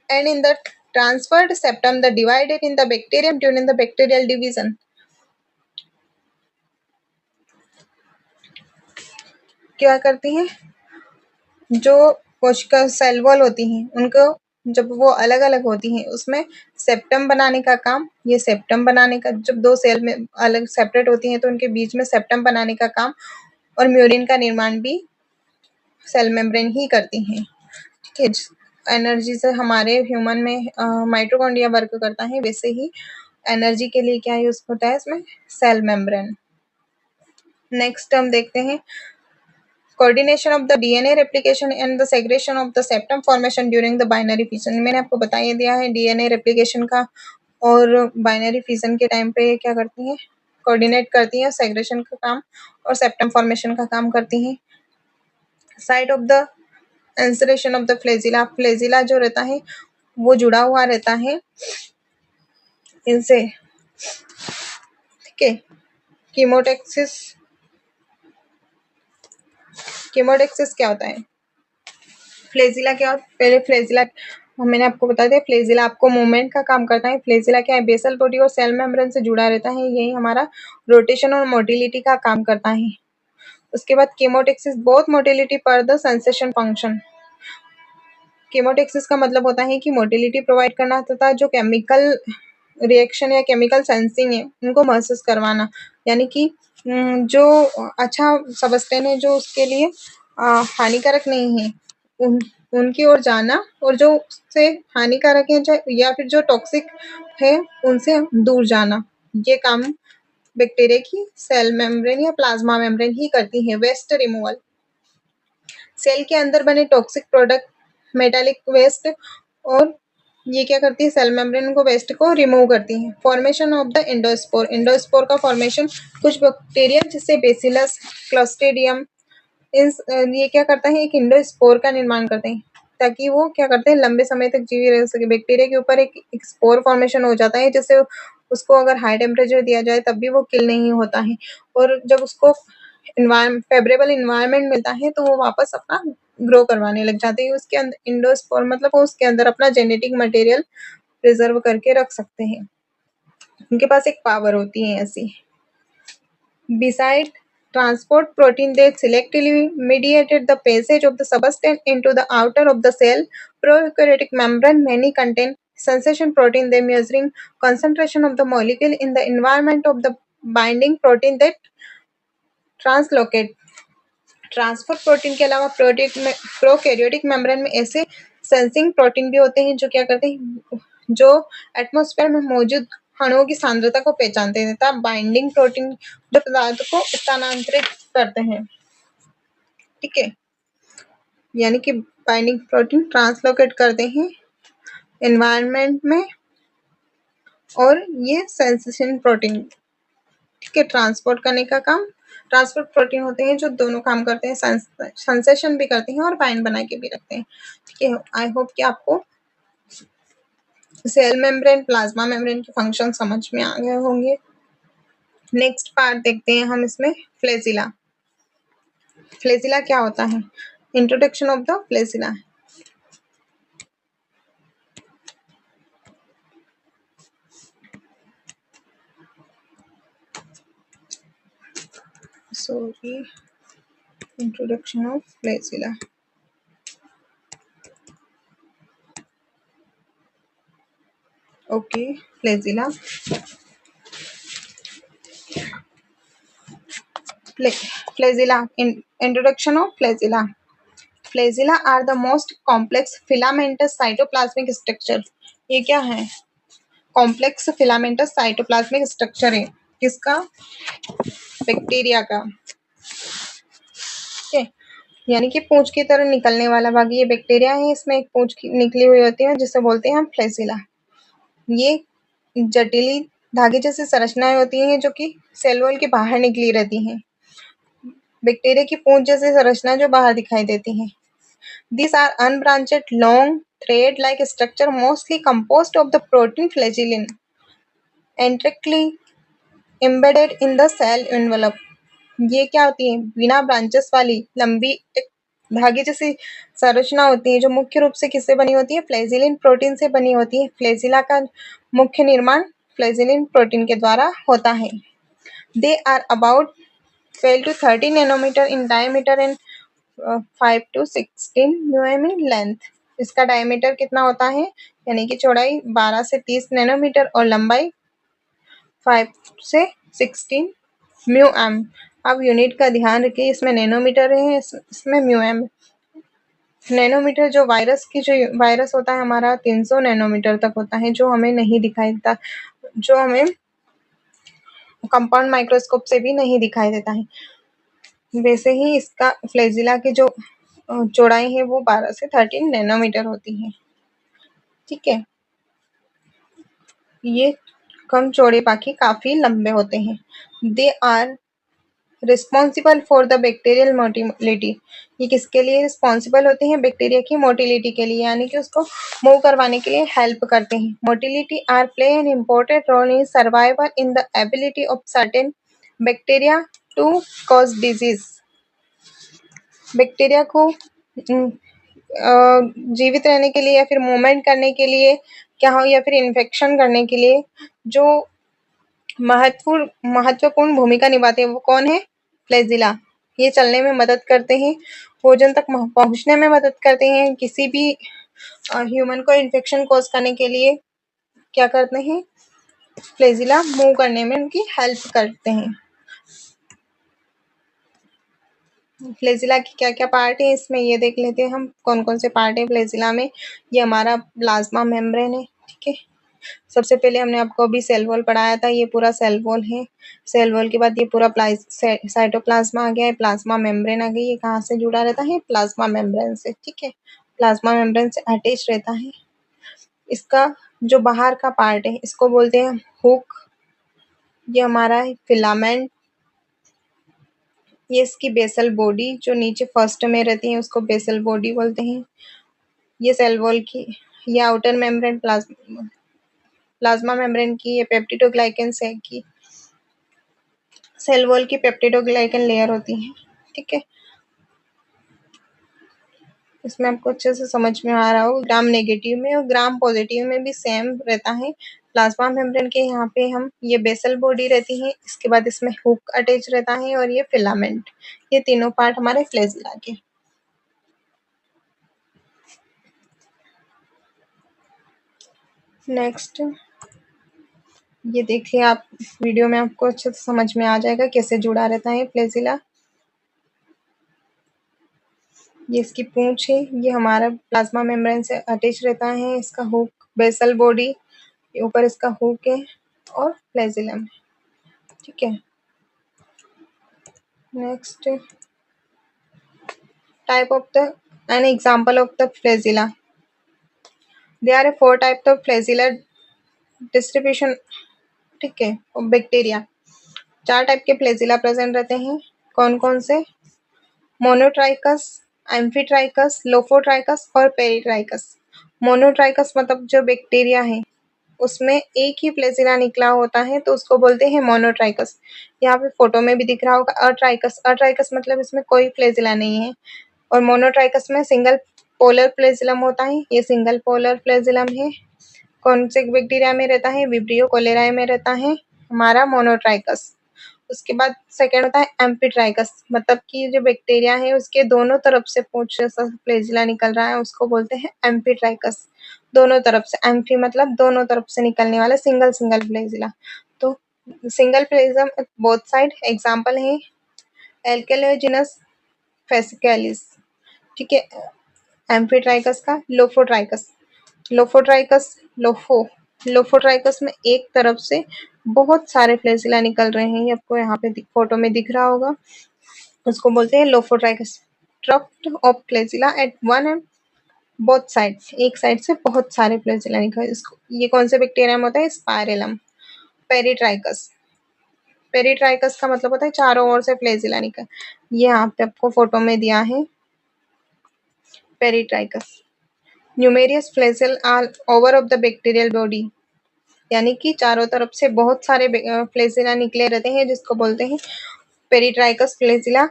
and in the transferred septum the divided in the bacterium during the bacterial division। क्या करती हैं, जो कोशिका सेल वॉल होती हैं उनको जब वो अलग अलग होती हैं उसमें सेप्टम बनाने का काम, ये सेप्टम बनाने का, जब दो सेल में अलग सेपरेट होती हैं तो उनके बीच में सेप्टम बनाने का काम और म्यूरिन का निर्माण भी सेल मेम्ब्रेन ही करती हैं। ठीक है, एनर्जी से हमारे ह्यूमन में माइटोकॉन्ड्रिया वर्क करता है, वैसे ही एनर्जी के लिए क्या यूज होता है इसमें, सेल मेम्ब्रेन। नेक्स्ट हम देखते हैं coordination of the DNA replication and the segregation of the septum formation during the binary fission. मैंने आपको बता ही दिया है डीएनए रेप्लिकेशन का, और बाइनरी फिजन के टाइम पे क्या करती हैं, कोऑर्डिनेट करती हैं, सेग्रेशन का काम और सेप्टम फॉर्मेशन का काम करती हैं। Side of the insertion of the flagella, flagella जो रहता है वो जुड़ा हुआ रहता है इनसे। ठीक है, कीमोटेक्सिस, कीमोटेक्सिस क्या होता है, फ्लेजिला क्या, पहले फ्लेजिला मैंने आपको बता दिया, फ्लेजिला आपको मूवमेंट का काम करता है। फ्लेजिला क्या है, बेसल बॉडी और सेल मेम्ब्रेन से जुड़ा रहता है, यही हमारा रोटेशन और मोटिलिटी का काम करता है। उसके बाद कीमोटेक्सिस बोथ मोटिलिटी पर द सेंसेशन फंक्शन। कीमोटेक्सिस का मतलब होता है कि मोटिलिटी प्रोवाइड करना तथा जो केमिकल रिएक्शन या केमिकल सेंसिंग है उनको महसूस करवाना, यानी कि जो अच्छा सब्सटेंस है जो उसके लिए हानिकारक नहीं है उनकी ओर जाना, और जो उससे हानिकारक है या फिर जो टॉक्सिक है उनसे दूर जाना, ये काम बैक्टीरिया की सेल मेम्ब्रेन या प्लाज्मा मेम्ब्रेन ही करती है। वेस्ट रिमूवल, सेल के अंदर बने टॉक्सिक प्रोडक्ट, मेटालिक वेस्ट, और ये क्या करती है, सेल मेम्ब्रेन को वेस्ट को रिमूव करती है। Formation of the endospore, endospore का फॉर्मेशन कुछ बैक्टीरिया जैसे बेसिलस, क्लोस्ट्रीडियम, ये क्या करता है, एक एंडोस्पोर का निर्माण करते हैं ताकि वो क्या करते हैं, लंबे समय तक जीवित रह सके। बैक्टीरिया के ऊपर एक स्पोर फॉर्मेशन हो जाता है, जैसे उसको अगर हाई टेम्परेचर दिया जाए तब भी वो किल नहीं होता है, और जब उसको फेवरेबल इन्वायरमेंट मिलता है तो वो वापस अपना ग्रो करवाने लग जाते हैं। उसके अंदर इंडोस्पोर मतलब वो उसके अंदर अपना जेनेटिक मटेरियल प्रिजर्व करके रख सकते हैं, उनके पास एक पावर होती है ऐसी। Beside transport protein, they selectively mediated the passage of the substance into the outer of the cell. Prokaryotic membrane many contain sensation protein, they measuring concentration of the molecule in the environment of the binding protein that translocate। Transport protein के अलावा prokaryotic membrane में ऐसे sensing protein भी होते हैं जो क्या करते हैं, जो एटमॉस्फेयर में मौजूद अणुओं की सांद्रता को पहचानते हैं तथा बाइंडिंग प्रोटीन जो पदार्थ को स्थानांतरित करते हैं। ठीक है, यानी कि बाइंडिंग प्रोटीन ट्रांसलोकेट करते हैं एनवायरनमेंट में, और ये सेंसेशन प्रोटीन, ठीक है, ट्रांसपोर्ट करने का काम, ट्रांसपोर्ट प्रोटीन होते हैं जो दोनों काम करते हैं, सेंसेशन भी करते हैं और बाइंड बना के भी रखते हैं। ठीक है, आई होप कि आपको सेल मेम्ब्रेन, प्लाज्मा मेम्ब्रेन के फंक्शन समझ में आ गए होंगे। नेक्स्ट पार्ट देखते हैं हम इसमें फ्लैजिला। फ्लैजिला क्या होता है? Introduction of the flagella. Sorry, introduction of flagella. Okay, flagella. Flagella. Introduction of flagella. Flagella are the most complex filamentous cytoplasmic structure. ये क्या है? कॉम्प्लेक्स फिलामेंटस साइटोप्लाज्मिक स्ट्रक्चर है किसका? बैक्टीरिया का। ठीक है, यानी कि पूंछ की तरह निकलने वाला भाग ये बैक्टीरिया है, इसमें एक पूंछ निकली हुई होती है जिसे बोलते हैं हम फ्लैजिला। ये जटिली धागे जैसी संरचनाएं होती हैं जो कि सेल वॉल के बाहर निकली रहती हैं। बैक्टीरिया की पूंछ जैसी संरचना जो बाहर दिखाई देती है। These are unbranched, long, thread-like structure mostly composed of the protein flagellin, intricately embedded in the cell envelope. ये क्या होती है? बिना ब्रांचेस वाली लंबी एक धागे जैसी संरचना होती है जो मुख्य रूप से किससे बनी होती है? फ्लैजिलिन प्रोटीन से बनी होती है। फ्लैजिला का मुख्य निर्माण फ्लैजिलिन प्रोटीन के द्वारा होता है। They are about 12 to 13 nanometer in diameter and 5 to 16 mm in length. इसका डायमीटर कितना होता है? यानी कि चौड़ाई 12 से 30 नैनोमीटर और लंबाई 5 से 16 म्यू एम। अब यूनिट का ध्यान रखिए, इसमें नैनोमीटर है, इसमें म्यू एम। नैनोमीटर जो वायरस होता है हमारा 300 नैनोमीटर तक होता है, जो हमें नहीं दिखाई देता, जो हमें कंपाउंड माइक्रोस्कोप से भी नहीं दिखाई देता है। वैसे ही इसका फ्लैजिला की जो चौड़ाई है वो 12 से 13 नैनोमीटर होती है। ठीक है, ये कम चौड़े बाकी काफी लंबे होते हैं। They are responsible for the bacterial motility. ये किसके लिए रिस्पॉन्सिबल होते हैं? बैक्टीरिया की मोटिलिटी के लिए, यानी कि उसको मूव करवाने के लिए हेल्प करते हैं। Motility are play an important role in survival in the ability of certain bacteria to cause disease. Bacteria को जीवित रहने के लिए या फिर मूवमेंट करने के लिए क्या हो, या फिर इन्फेक्शन करने के लिए जो महत्वपूर्ण भूमिका निभाते हैं वो कौन है? फ्लैजिला। ये चलने में मदद करते हैं, भोजन तक पहुंचने में मदद करते हैं, किसी भी ह्यूमन को इन्फेक्शन कॉज करने के लिए क्या करते हैं? फ्लैजिला मूव करने में उनकी हेल्प करते हैं। फ्लैजिला की क्या क्या पार्ट है इसमें ये देख लेते हैं हम, कौन कौन से पार्ट है फ्लैजिला में। ये हमारा प्लाज्मा मेम्ब्रेन है। ठीक है, सबसे पहले हमने आपको अभी सेल वॉल पढ़ाया था, ये पूरा सेल वॉल है। सेल वॉल के बाद ये पूरा साइटोप्लाज्मा आ गया है, प्लाज्मा मेम्ब्रेन आ गई। ये कहाँ से जुड़ा रहता है? प्लाज्मा मेम्ब्रेन से। ठीक है, प्लाज्मा मेम्ब्रेन से अटैच रहता है। इसका जो बाहर का पार्ट है इसको बोलते हैं हुक। ये हमारा फिलामेंट। ये इसकी बेसल बॉडी जो नीचे फर्स्ट में रहती है उसको बेसल बॉडी बोलते हैं। ये सेल वॉल की, ये आउटर मेम्ब्रेन प्लाज्मा मेम्ब्रेन की, ये पेप्टिडोग्लाइकन से की सेल वॉल की पेप्टिडोग्लाइकन लेयर होती है। ठीक है, इसमें आपको अच्छे से समझ में आ रहा हो। ग्राम नेगेटिव में और ग्राम पॉजिटिव में भी सेम रहता है। प्लाज्मा मेम्ब्रेन के यहाँ पे हम ये बेसल बॉडी रहती है, इसके बाद इसमें हुक अटैच रहता है और ये फिलामेंट। ये तीनों पार्ट हमारे फ्लैजिला के। नेक्स्ट ये देखिए आप वीडियो में, आपको अच्छे से समझ में आ जाएगा कैसे जुड़ा रहता है फ्लैजिला। ये इसकी पूंछ है, ये हमारा प्लाज्मा मेम्ब्रेन से अटैच रहता है। इसका हुक बेसल बॉडी, ऊपर इसका हुक है। और फ्लैजिलम। ठीक है, next type of the an example of the flagella. They are 4 type of flagella distribution. ठीक है, बैक्टीरिया 4 टाइप के फ्लैजिला प्रेजेंट रहते हैं। कौन कौन से? मोनोट्राइकस, एम्फीट्राइकस, लोफोट्राइकस और पेरीट्राइकस। मोनोट्राइकस मतलब जो बैक्टीरिया है उसमें एक ही फ्लैजिला निकला होता है तो उसको बोलते हैं मोनोट्राइकस। यहाँ पे फोटो में भी दिख रहा होगा अट्राइकस। अट्राइकस मतलब इसमें कोई फ्लैजिला नहीं है। और मोनोट्राइकस में सिंगल पोलर फ्लैजिलम होता है, ये सिंगल पोलर फ्लैजिलम है। कौन से बैक्टीरिया में रहता है? विब्रियो कोलेराई में रहता है हमारा मोनोट्राइकस। उसके बाद सेकेंड होता है एम्फीट्राइकस, मतलब कि जो बैक्टीरिया है उसके दोनों तरफ से पूंछ जैसा फ्लैजिला निकल रहा है उसको बोलते हैं एम्फीट्राइकस। दोनों तरफ से, एम्फी मतलब दोनों तरफ से निकलने वाला सिंगल सिंगल फ्लैजिला। तो single flagellum both side example है एल्केलोजिनस फेसिकलिस। ठीक है, एम्फीट्राइकस का लोफोट्राइकस। लोफोट्राइकस लोफोट्राइकस में एक तरफ से बहुत सारे फ्लैजिला निकल रहे हैं, ये आपको यहाँ पे फोटो में दिख रहा होगा, उसको बोलते हैं lophotrichous. Tuft of flagella at one end both side, एक साइड से बहुत सारे फ्लैजिला निकल, इसको ये कौन से बैक्टीरिया में होता है? स्पाइरेलम। पेरीट्राइकस, पेरीट्राइकस का मतलब होता है चारों ओर से फ्लैजिला निकल, ये यहाँ पे आपको फोटो में दिया है peritrichous. Numerous flagella are over of the bacterial body, यानी कि चारों तरफ से बहुत सारे फ्लैजिला निकले रहते हैं जिसको बोलते हैं पेरीट्राइकस फ्लैजिला।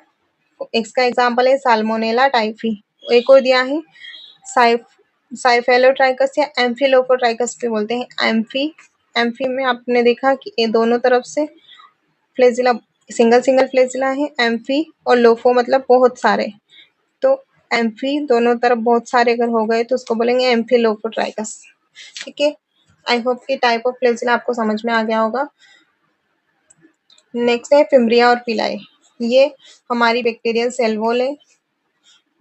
इसका एग्जांपल है साल्मोनेला टाइफी। एक और दिया है साइफेलोट्राइकस या एम्फिलोफोट्राइकस भी बोलते हैं। एम्फी में आपने देखा कि ये दोनों तरफ से फ्लैजिला सिंगल सिंगल फ्लैजिला है। एम्फी और लोफो मतलब बहुत सारे, तो एम्फी दोनों तरफ बहुत सारे अगर हो गए तो उसको बोलेंगे एम्फिलोफोट्राइकस। ठीक है, आई होप कि टाइप ऑफ फ्लैजिला आपको समझ में आ गया होगा। नेक्स्ट है फिम्ब्रिया और पिलाई। ये हमारी बैक्टीरियल सेल वॉल है।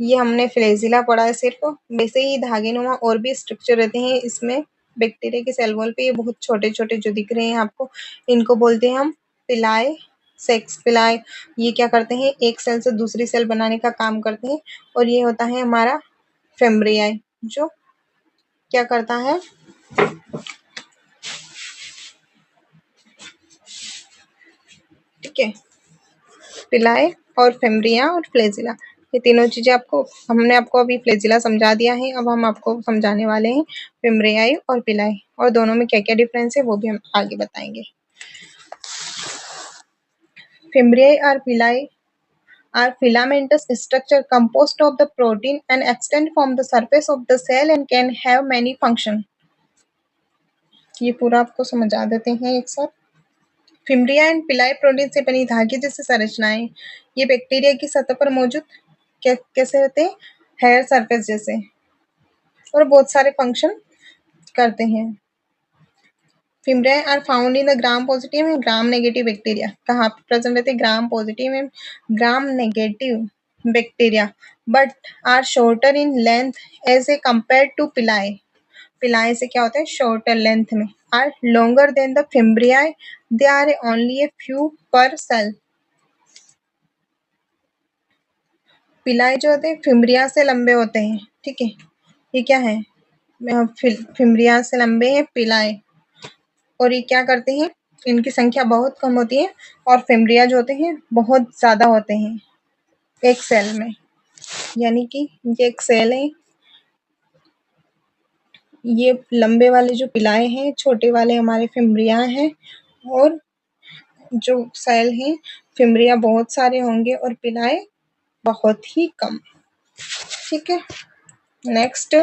ये हमने फ्लैजिला पढ़ा है सिर्फ, वैसे ही धागे नुमा और भी स्ट्रक्चर रहते हैं इसमें बैक्टीरिया की सेल वॉल पे। ये बहुत छोटे छोटे जो दिख रहे हैं आपको, इनको बोलते हैं हम पिलाई, सेक्स पिलाई। ये क्या करते हैं? एक सेल से दूसरी सेल बनाने का काम करते हैं। और ये होता है हमारा फेम्ब्रियाई, जो क्या करता है? ठीक है, पिलाए और फेम्ब्रिया और फ्लैजिला, ये तीनों चीजें आपको हमने आपको अभी फ्लैजिला समझा दिया है, अब हम आपको समझाने वाले हैं फेम्ब्रियाई और पिलाई, और दोनों में क्या क्या डिफरेंस है वो भी हम आगे बताएंगे। फेम्ब्रियाई और पिलाई are filamentous structure composed of the protein and extend from the surface of the cell and can have many function। ये पूरा आपको समझा देते हैं एक साथ। फिम्ब्रिया एंड पिलाई प्रोटीन से बनी धागे जैसे संरचनाएं, ये बैक्टीरिया की सतह पर मौजूद कैसे रहते हैं? हेयर सरफेस जैसे, और बहुत सारे फंक्शन करते हैं। Fimbriae are found in the gram positive and gram negative bacteria. कहाँ पे प्रेजेंट रहते हैं? ग्राम positive and gram negative bacteria, but are shorter in length as a compare to pili. Pili से क्या होता है? शॉर्टर लेंथ में। Are longer than the fimbriae, they are only a few per cell. Pili जो होते हैं fimbria से लंबे होते हैं। ठीक है, ये क्या है? फिम्ब्रिया से लंबे हैं पिलाई, और ये क्या करते हैं? इनकी संख्या बहुत कम होती है, और फिम्ब्रिया जो होते हैं बहुत ज्यादा होते हैं एक सेल में। यानी कि ये एक सेल है, ये लंबे वाले जो पिलाए हैं, छोटे वाले हमारे फिम्ब्रिया हैं, और जो सेल हैं फिम्ब्रिया बहुत सारे होंगे और पिलाए बहुत ही कम। ठीक है, next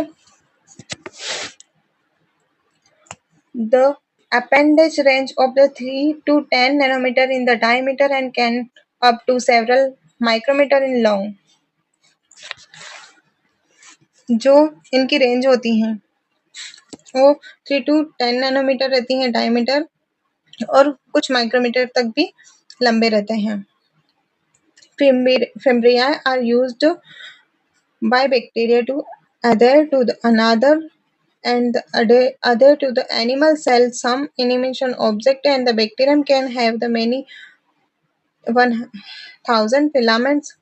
the appendage range of the 3 to 10 nanometer in the diameter and can up to several micrometer in long। जो इनकी रेंज होती हैं वो 3 to 10 नैनोमीटर रहती हैं डायमीटर, और कुछ माइक्रोमीटर तक भी लंबे रहते हैं। Fimbriae are used by bacteria to adhere to another and the other to the animal cell some animation object, and the bacterium can have the many 1000 filaments.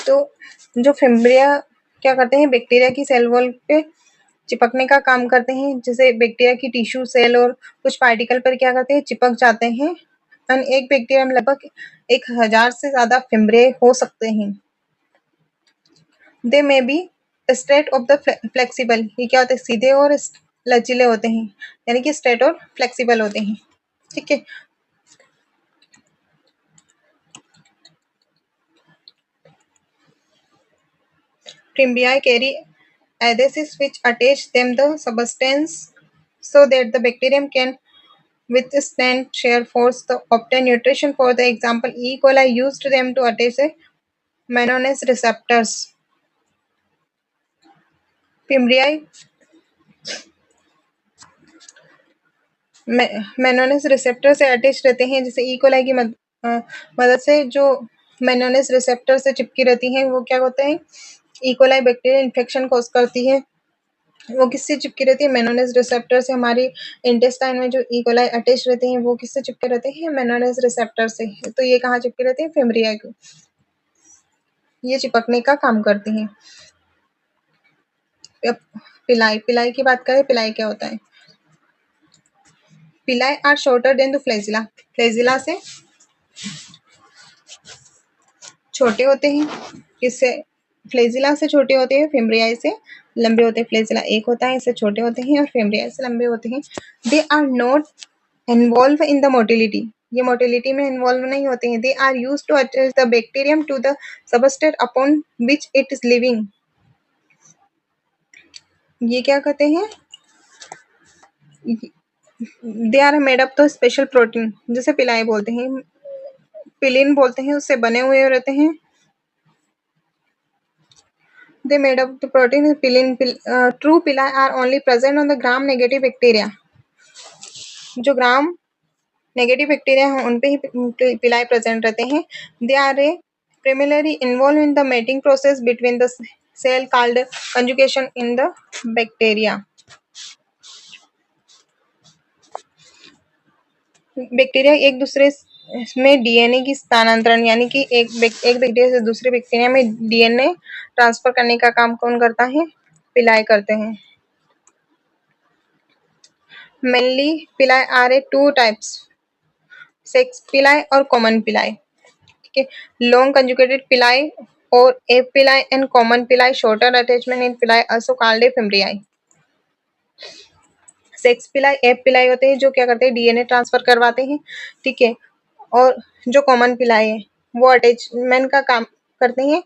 तो जो फिम्ब्रिया क्या करते हैं, बैक्टीरिया की सेल वॉल पे चिपकने का काम करते हैं, जैसे बैक्टीरिया की टिश्यू सेल और कुछ पार्टिकल पर क्या करते हैं, चिपक जाते हैं। और एक बैक्टीरिया में लगभग 1000 से ज्यादा फिम्ब्रिया हो सकते हैं। They may be straight of the flexible, ये क्या होते हैं, सीधे और लचीले होते हैं, यानी कि स्ट्रेट और फ्लेक्सिबल होते हैं। ठीक है, Primbiae carry adhesives which attach them the substance so that the bacterium can withstand shear force to obtain nutrition. For the example, E. coli used them to attach the Manones receptors. Primbiae mannose receptor से attach रहते हैं, जैसे E coli की मदद से जो मेनोनेस receptor से चिपकी रहती हैं, वो क्या होता है, E coli bacterial infection cause करती है। वो किससे चिपकी रहती है, मेनोनेस रिसेप्टर से। हमारी इंटेस्टाइन में जो ई कोलाई अटैच रहते हैं वो किससे चिपके रहते हैं, मेनोनेस रिसेप्टर से। तो ये कहाँ चिपके रहते हैं, फिम्ब्रिया को, ये चिपकने का काम करती हैं। अब पिलाई, पिलाई की बात करें, पिलाई क्या होता है, pili are shorter than the flagella, flagella से छोटे होते हैं, किससे, फ्लैजिला से छोटे होते हैं, फिम्ब्रियाई से लंबे होते हैं। फ्लैजिला एक होता है, इससे छोटे होते हैं, और फिम्ब्रियाई से लंबे होते हैं। They are not involve in the motility, ये मोटिलिटी में इन्वॉल्व नहीं होते हैं। They are use to attach the bacterium to the substrate upon which it is living, ये क्या कहते हैं, they are made up to special protein, जैसे पिलाई बोलते हैं, पिलिन बोलते हैं, उससे बने हुए रहते हैं। They made up the protein pillin. True pili are only present on the gram negative bacteria. जो ग्राम नेगेटिव बैक्टीरिया हैं उन पे ही पिलाई प्रेजेंट रहते हैं। They are a primarily involved in the mating process between the cell called conjugation in the bacteria. Bacteria एक दूसरे में डीएनए की स्थानांतरण, यानी कि एक बैक्टीरिया से दूसरे बैक्टीरिया में डीएनए ट्रांसफर करने का काम कौन करता है, पिलाई करते हैं। Mainly pili are a two types, sex pili और कॉमन पिलाई। ठीक है, लॉन्ग कंजुगेटेड पिलाई और F pili and common pili shorter attachment in pili also called a fimbriae. Sex pili, F pili होते हैं जो क्या करते हैं, डीएनए ट्रांसफर करवाते हैं। ठीक है, और जो कॉमन पिलाई है वो अटैचमेंट का काम करते हैं,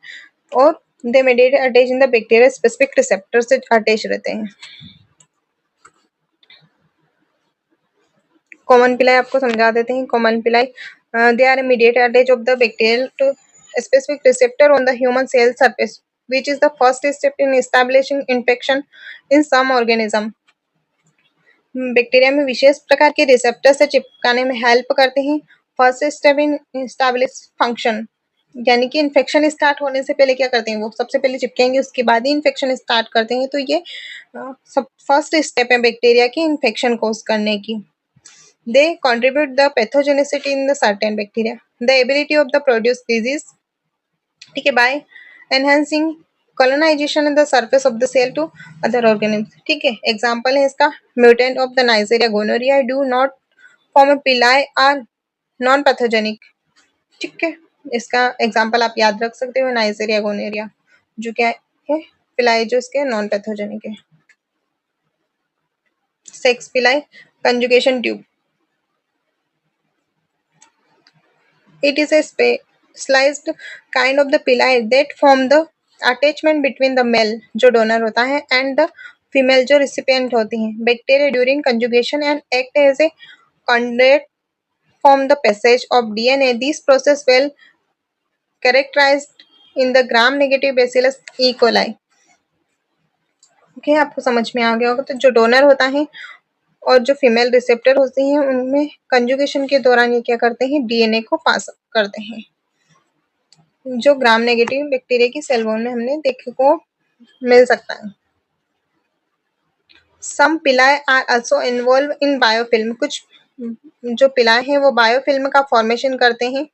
और they mediate attach in the bacteria specific receptor से अटैच रहते हैं। कॉमन पिलाई आपको समझा देते हैं। Common pili they are immediate attach of the bacterial to specific receptor on the human cell surface which is the first step in establishing infection in some organism. Bacteria में विशेष प्रकार के रिसेप्टर से चिपकाने में हेल्प करते हैं। First step in establish function, यानी कि इन्फेक्शन स्टार्ट होने से पहले क्या करते हैं, वो सबसे पहले चिपकेंगे, उसके बाद ही इन्फेक्शन स्टार्ट करते हैं। तो ये सब फर्स्ट स्टेप है बैक्टीरिया की इन्फेक्शन कोज करने की। They contribute the pathogenicity in the certain bacteria. The ability of the produce disease, ठीक है, by enhancing colonization in the surface of the cell to other organisms. ठीक है, एग्जाम्पल है इसका, mutant of the Neisseria gonorrhea do not form a pili are non pathogenic. ठीक है, इसका example आप याद रख सकते हो, नाइजेरिया गोनेरिया जो क्या है, पिलाई जो इसके नॉन पैथोजेनिक है। सेक्स पिलाई, conjugation tube, it is a specialized kind of the pili that form the attachment between the male जो डोनर होता है and the female जो recipient होती है bacteria during conjugation and act as a conduit from the passage of DNA. This process well characterized in the gram negative bacillus E. coli. Okay, आपको समझ में आ गया होगा। तो जो डोनर होता है और जो फीमेल रिसेप्टर होती हैं उनमें कंजुगेशन के दौरान ये क्या करते हैं, डीएनए को पास करते हैं, जो ग्राम नेगेटिव बैक्टीरिया की सेल वॉल में हमने देखने को मिल सकता है। Some pili are also involve in biofilm, कुछ जो पिलाए हैं वो बायोफिल्म का फॉर्मेशन करते हैं.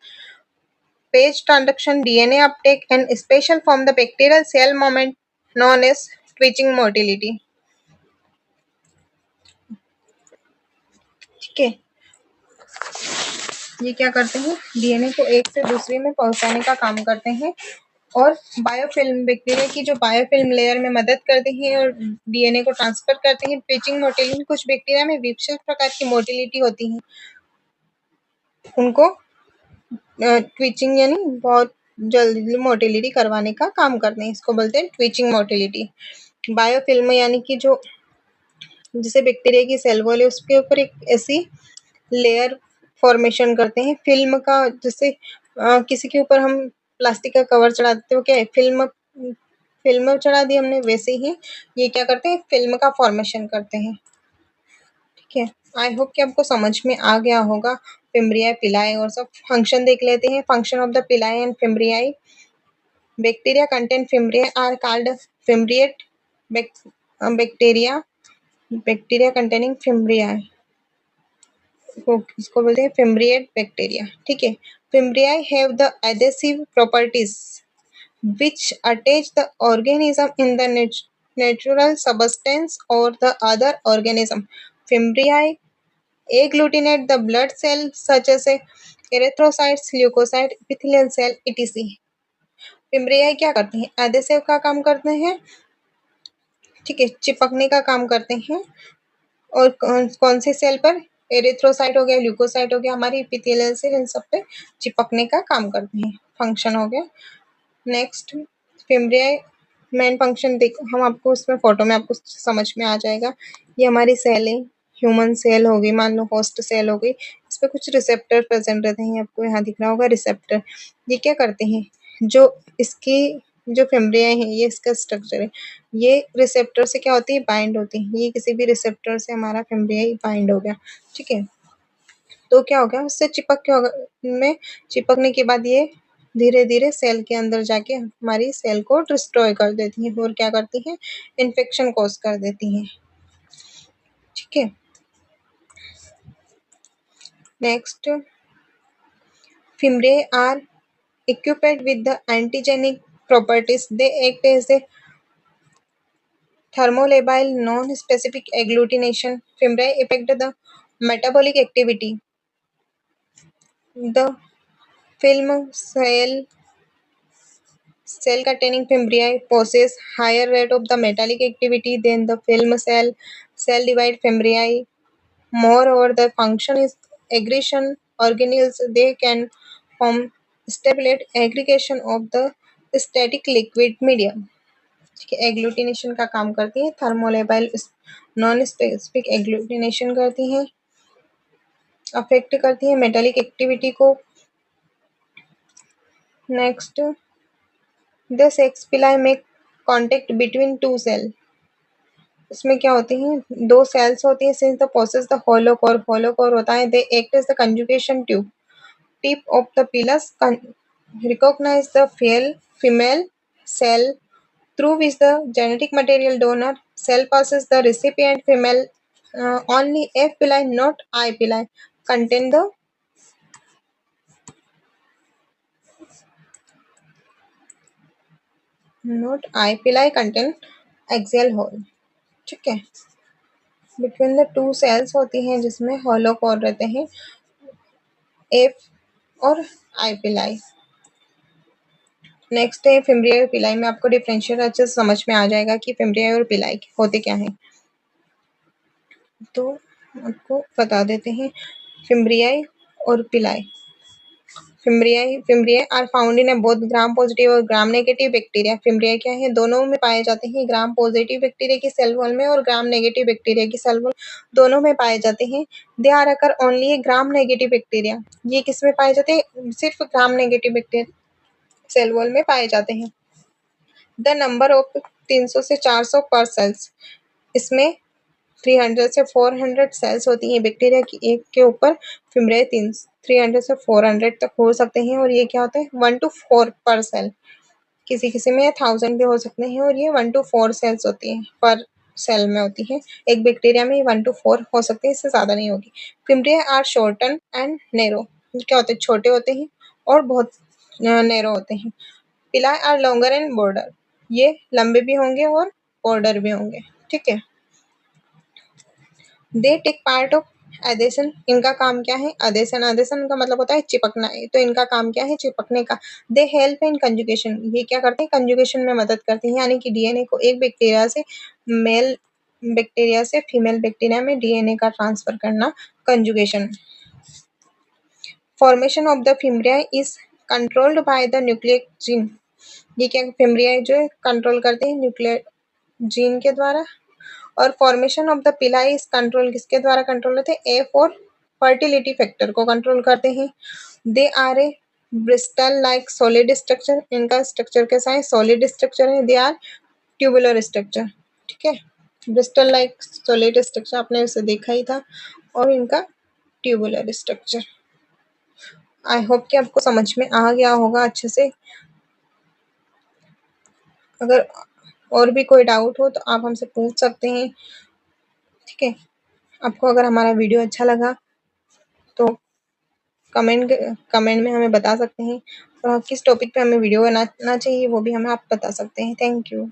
Page transduction, DNA uptake, and special from the bacterial cell movement known as twitching motility. ठीक है, ये क्या करते हैं, डीएनए को एक से दूसरे में पहुंचाने का काम करते हैं और बायोफिल्म, बैक्टीरिया की जो बायोफिल्म लेयर में मदद करते हैं और डीएनए को ट्रांसफर करते हैं. ट्विचिंग मोटिलिटी, कुछ बैक्टीरिया में विशेष प्रकार की मोटिलिटी होती है, उनको ट्विचिंग यानी बहुत जल्दी मोटिलिटी करवाने का काम करते हैं, इसको बोलते हैं ट्विचिंग मोटिलिटी. बायोफिल्म यानी कि जो जैसे बैक्टीरिया की सेल वॉल है उसके ऊपर एक ऐसी लेयर फॉर्मेशन करते हैं फिल्म का, जैसे किसी के ऊपर हम प्लास्टिक का कवर चढ़ा देते हो, क्या है, फिल्म फिल्म चढ़ा दी हमने, वैसे ही ये क्या करते हैं, फिल्म का फॉर्मेशन करते हैं. ठीक है, आई होप कि आपको समझ में आ गया होगा फिम्ब्रियाई, पिलाई और सब. फंक्शन देख लेते हैं. Function of the pili and fimbriae. Bacteria contain fimbriae are called fimbriate bacteria. Bacteria containing fimbriae इसको बोलते हैं फिम्ब्रिएट बैक्टीरिया. ठीक है, fimbriae have the adhesive properties which attach the organism in the natural substance or the other organism. Fimbriae agglutinate the blood cells such as erythrocytes, leukocyte, epithelial cell, etc. फिम्ब्रियाई क्या करते हैं, adhesive का काम करते हैं. ठीक है, चिपकने का काम करते हैं. और कौन से सेल पर, एरिथ्रोसाइट हो गया, ल्यूकोसाइट हो गया, हमारी एपिथेलियल सेल, इन सब पे चिपकने का काम करते हैं. फंक्शन हो गया. नेक्स्ट, फिम्ब्रियाई मेन फंक्शन देखो, हम आपको उसमें फोटो में आपको समझ में आ जाएगा. ये हमारी सेल है, ह्यूमन सेल हो गई, मान लो होस्ट सेल हो गई, इस पे कुछ रिसेप्टर प्रेजेंट रहते हैं, आपको यहाँ दिख रहा होगा रिसेप्टर. ये क्या करते हैं, जो इसकी जो फिम्ब्रियाई है, ये इसका स्ट्रक्चर है, ये रिसेप्टर से क्या होती है, बाइंड होती है. ये किसी भी रिसेप्टर से हमारा फिम्ब्रियाई बाइंड हो गया. ठीक है, तो क्या हो गया, उससे चिपक के होगा, में चिपकने के बाद ये धीरे धीरे सेल के अंदर जाके हमारी सेल को डिस्ट्रॉय कर देती है और क्या करती है, इन्फेक्शन कॉज कर देती है. ठीक है, next, fimbriae are equipped with the antigenic properties. They act as a thermolabile non-specific agglutination. Fimbriae affect the metabolic activity. The film cell containing Fimbriae possess higher rate of the metabolic activity than the film cell. Cell divide Fimbriae. Moreover, the function is aggregation organelles. They can form stabilized aggregation of the static liquid medium. Agglutination का काम करती है. Thermolabile non specific agglutination करती है, affect करती है metallic activity को. Next, the sex पिलाई में कॉन्टेक्ट बिटवीन टू सेल. इसमें क्या होती हैं, दो सेल्स होती है. सिंस द प्रोसेस द होलोकोर, होलोकोर होता है. They act as the conjugation tube. Tip of the pilus recognize the female cell through which the genetic material donor cell passes the recipient female. Only F pili, not I pili, contain the not I pili contain axial hole. ठीक है, between the two sales होती हैं जिसमें होलो core रहते हैं, F और आई पिलाई. Next है फिम्ब्रियाई और पिलाई में आपको डिफरेंशियल अच्छे से समझ में आ जाएगा कि फिम्ब्रियाई और पिलाई होते क्या हैं. तो आपको बता देते हैं फिम्ब्रियाई और pili. Fimbriae are found in both Gram positive और ग्राम नेगेटिव बैक्टीरिया. फिम्ब्रियाई क्या है, दोनों में पाए जाते हैं. ग्राम पॉजिटिव बैक्टीरिया की सेल वॉल में और ग्राम नेगेटिव बैक्टीरिया की सेल वॉल दोनों में पाए जाते हैं. They are occur only gram negative bacteria. ये किस में पाए जाते हैं, सिर्फ gram negative bacteria cell wall में पाए जाते हैं. द नंबर ऑफ 300 से 400 पर सेल्स. इसमें 300 से 400 सेल्स होती हैं बैक्टीरिया की एक के ऊपर. फिम्ब्रियाई 300 से 400 तक हो सकते हैं. और ये क्या होता है, 1 to 4 पर सेल. किसी किसी में 1000 भी हो सकते हैं. और ये 1 to 4 सेल्स होती हैं पर सेल में होती है। एक बैक्टीरिया में 1 to 4 हो सकते हैं, इससे ज़्यादा नहीं होगी। Fimbriae are shorten and narrow, क्या होते हैं, छोटे होते हैं और बहुत नैरो होते हैं। पिलाई आर लॉन्गर एंड बॉर्डर, ये लंबे भी होंगे और बॉर्डर भी होंगे, ठीक है। They take part of adhesion, इनका काम क्या है, एडेशन, एडेशन का मतलब होता है चिपकना है, तो इनका काम क्या है, चिपकने का। दे हेल्प इन कंजुगेशन, ये क्या करते हैं, कंजुगेशन में मदद करते हैं, यानी कि डीएनए को एक बैक्टीरिया से मेल बैक्टीरिया से फीमेल बैक्टीरिया में डीएनए का ट्रांसफर करना, conjugation. Formation of the fimbriae is controlled by the nucleic gene, ये क्या फिम्ब्रिया जो है कंट्रोल करते हैं न्यूक्लियर जीन के द्वारा। और formation of the pili is control किसके द्वारा कंट्रोल होते हैं, ए फॉर फर्टिलिटी फैक्टर को कंट्रोल करते हैं। They are a bristle like solid structure, इनका स्ट्रक्चर कैसा है, सॉलिड स्ट्रक्चर है। दे आर ट्यूबुलर स्ट्रक्चर, ठीक है। ब्रिस्टल लाइक सॉलिड स्ट्रक्चर आपने उसे देखा ही था, और इनका ट्यूबुलर स्ट्रक्चर। आई होप कि आपको समझ में आ गया होगा अच्छे से। अगर और भी कोई डाउट हो तो आप हमसे पूछ सकते हैं, ठीक है। आपको अगर हमारा वीडियो अच्छा लगा तो कमेंट में हमें बता सकते हैं, और किस टॉपिक पे हमें वीडियो बनाना चाहिए वो भी हमें आप बता सकते हैं। Thank you.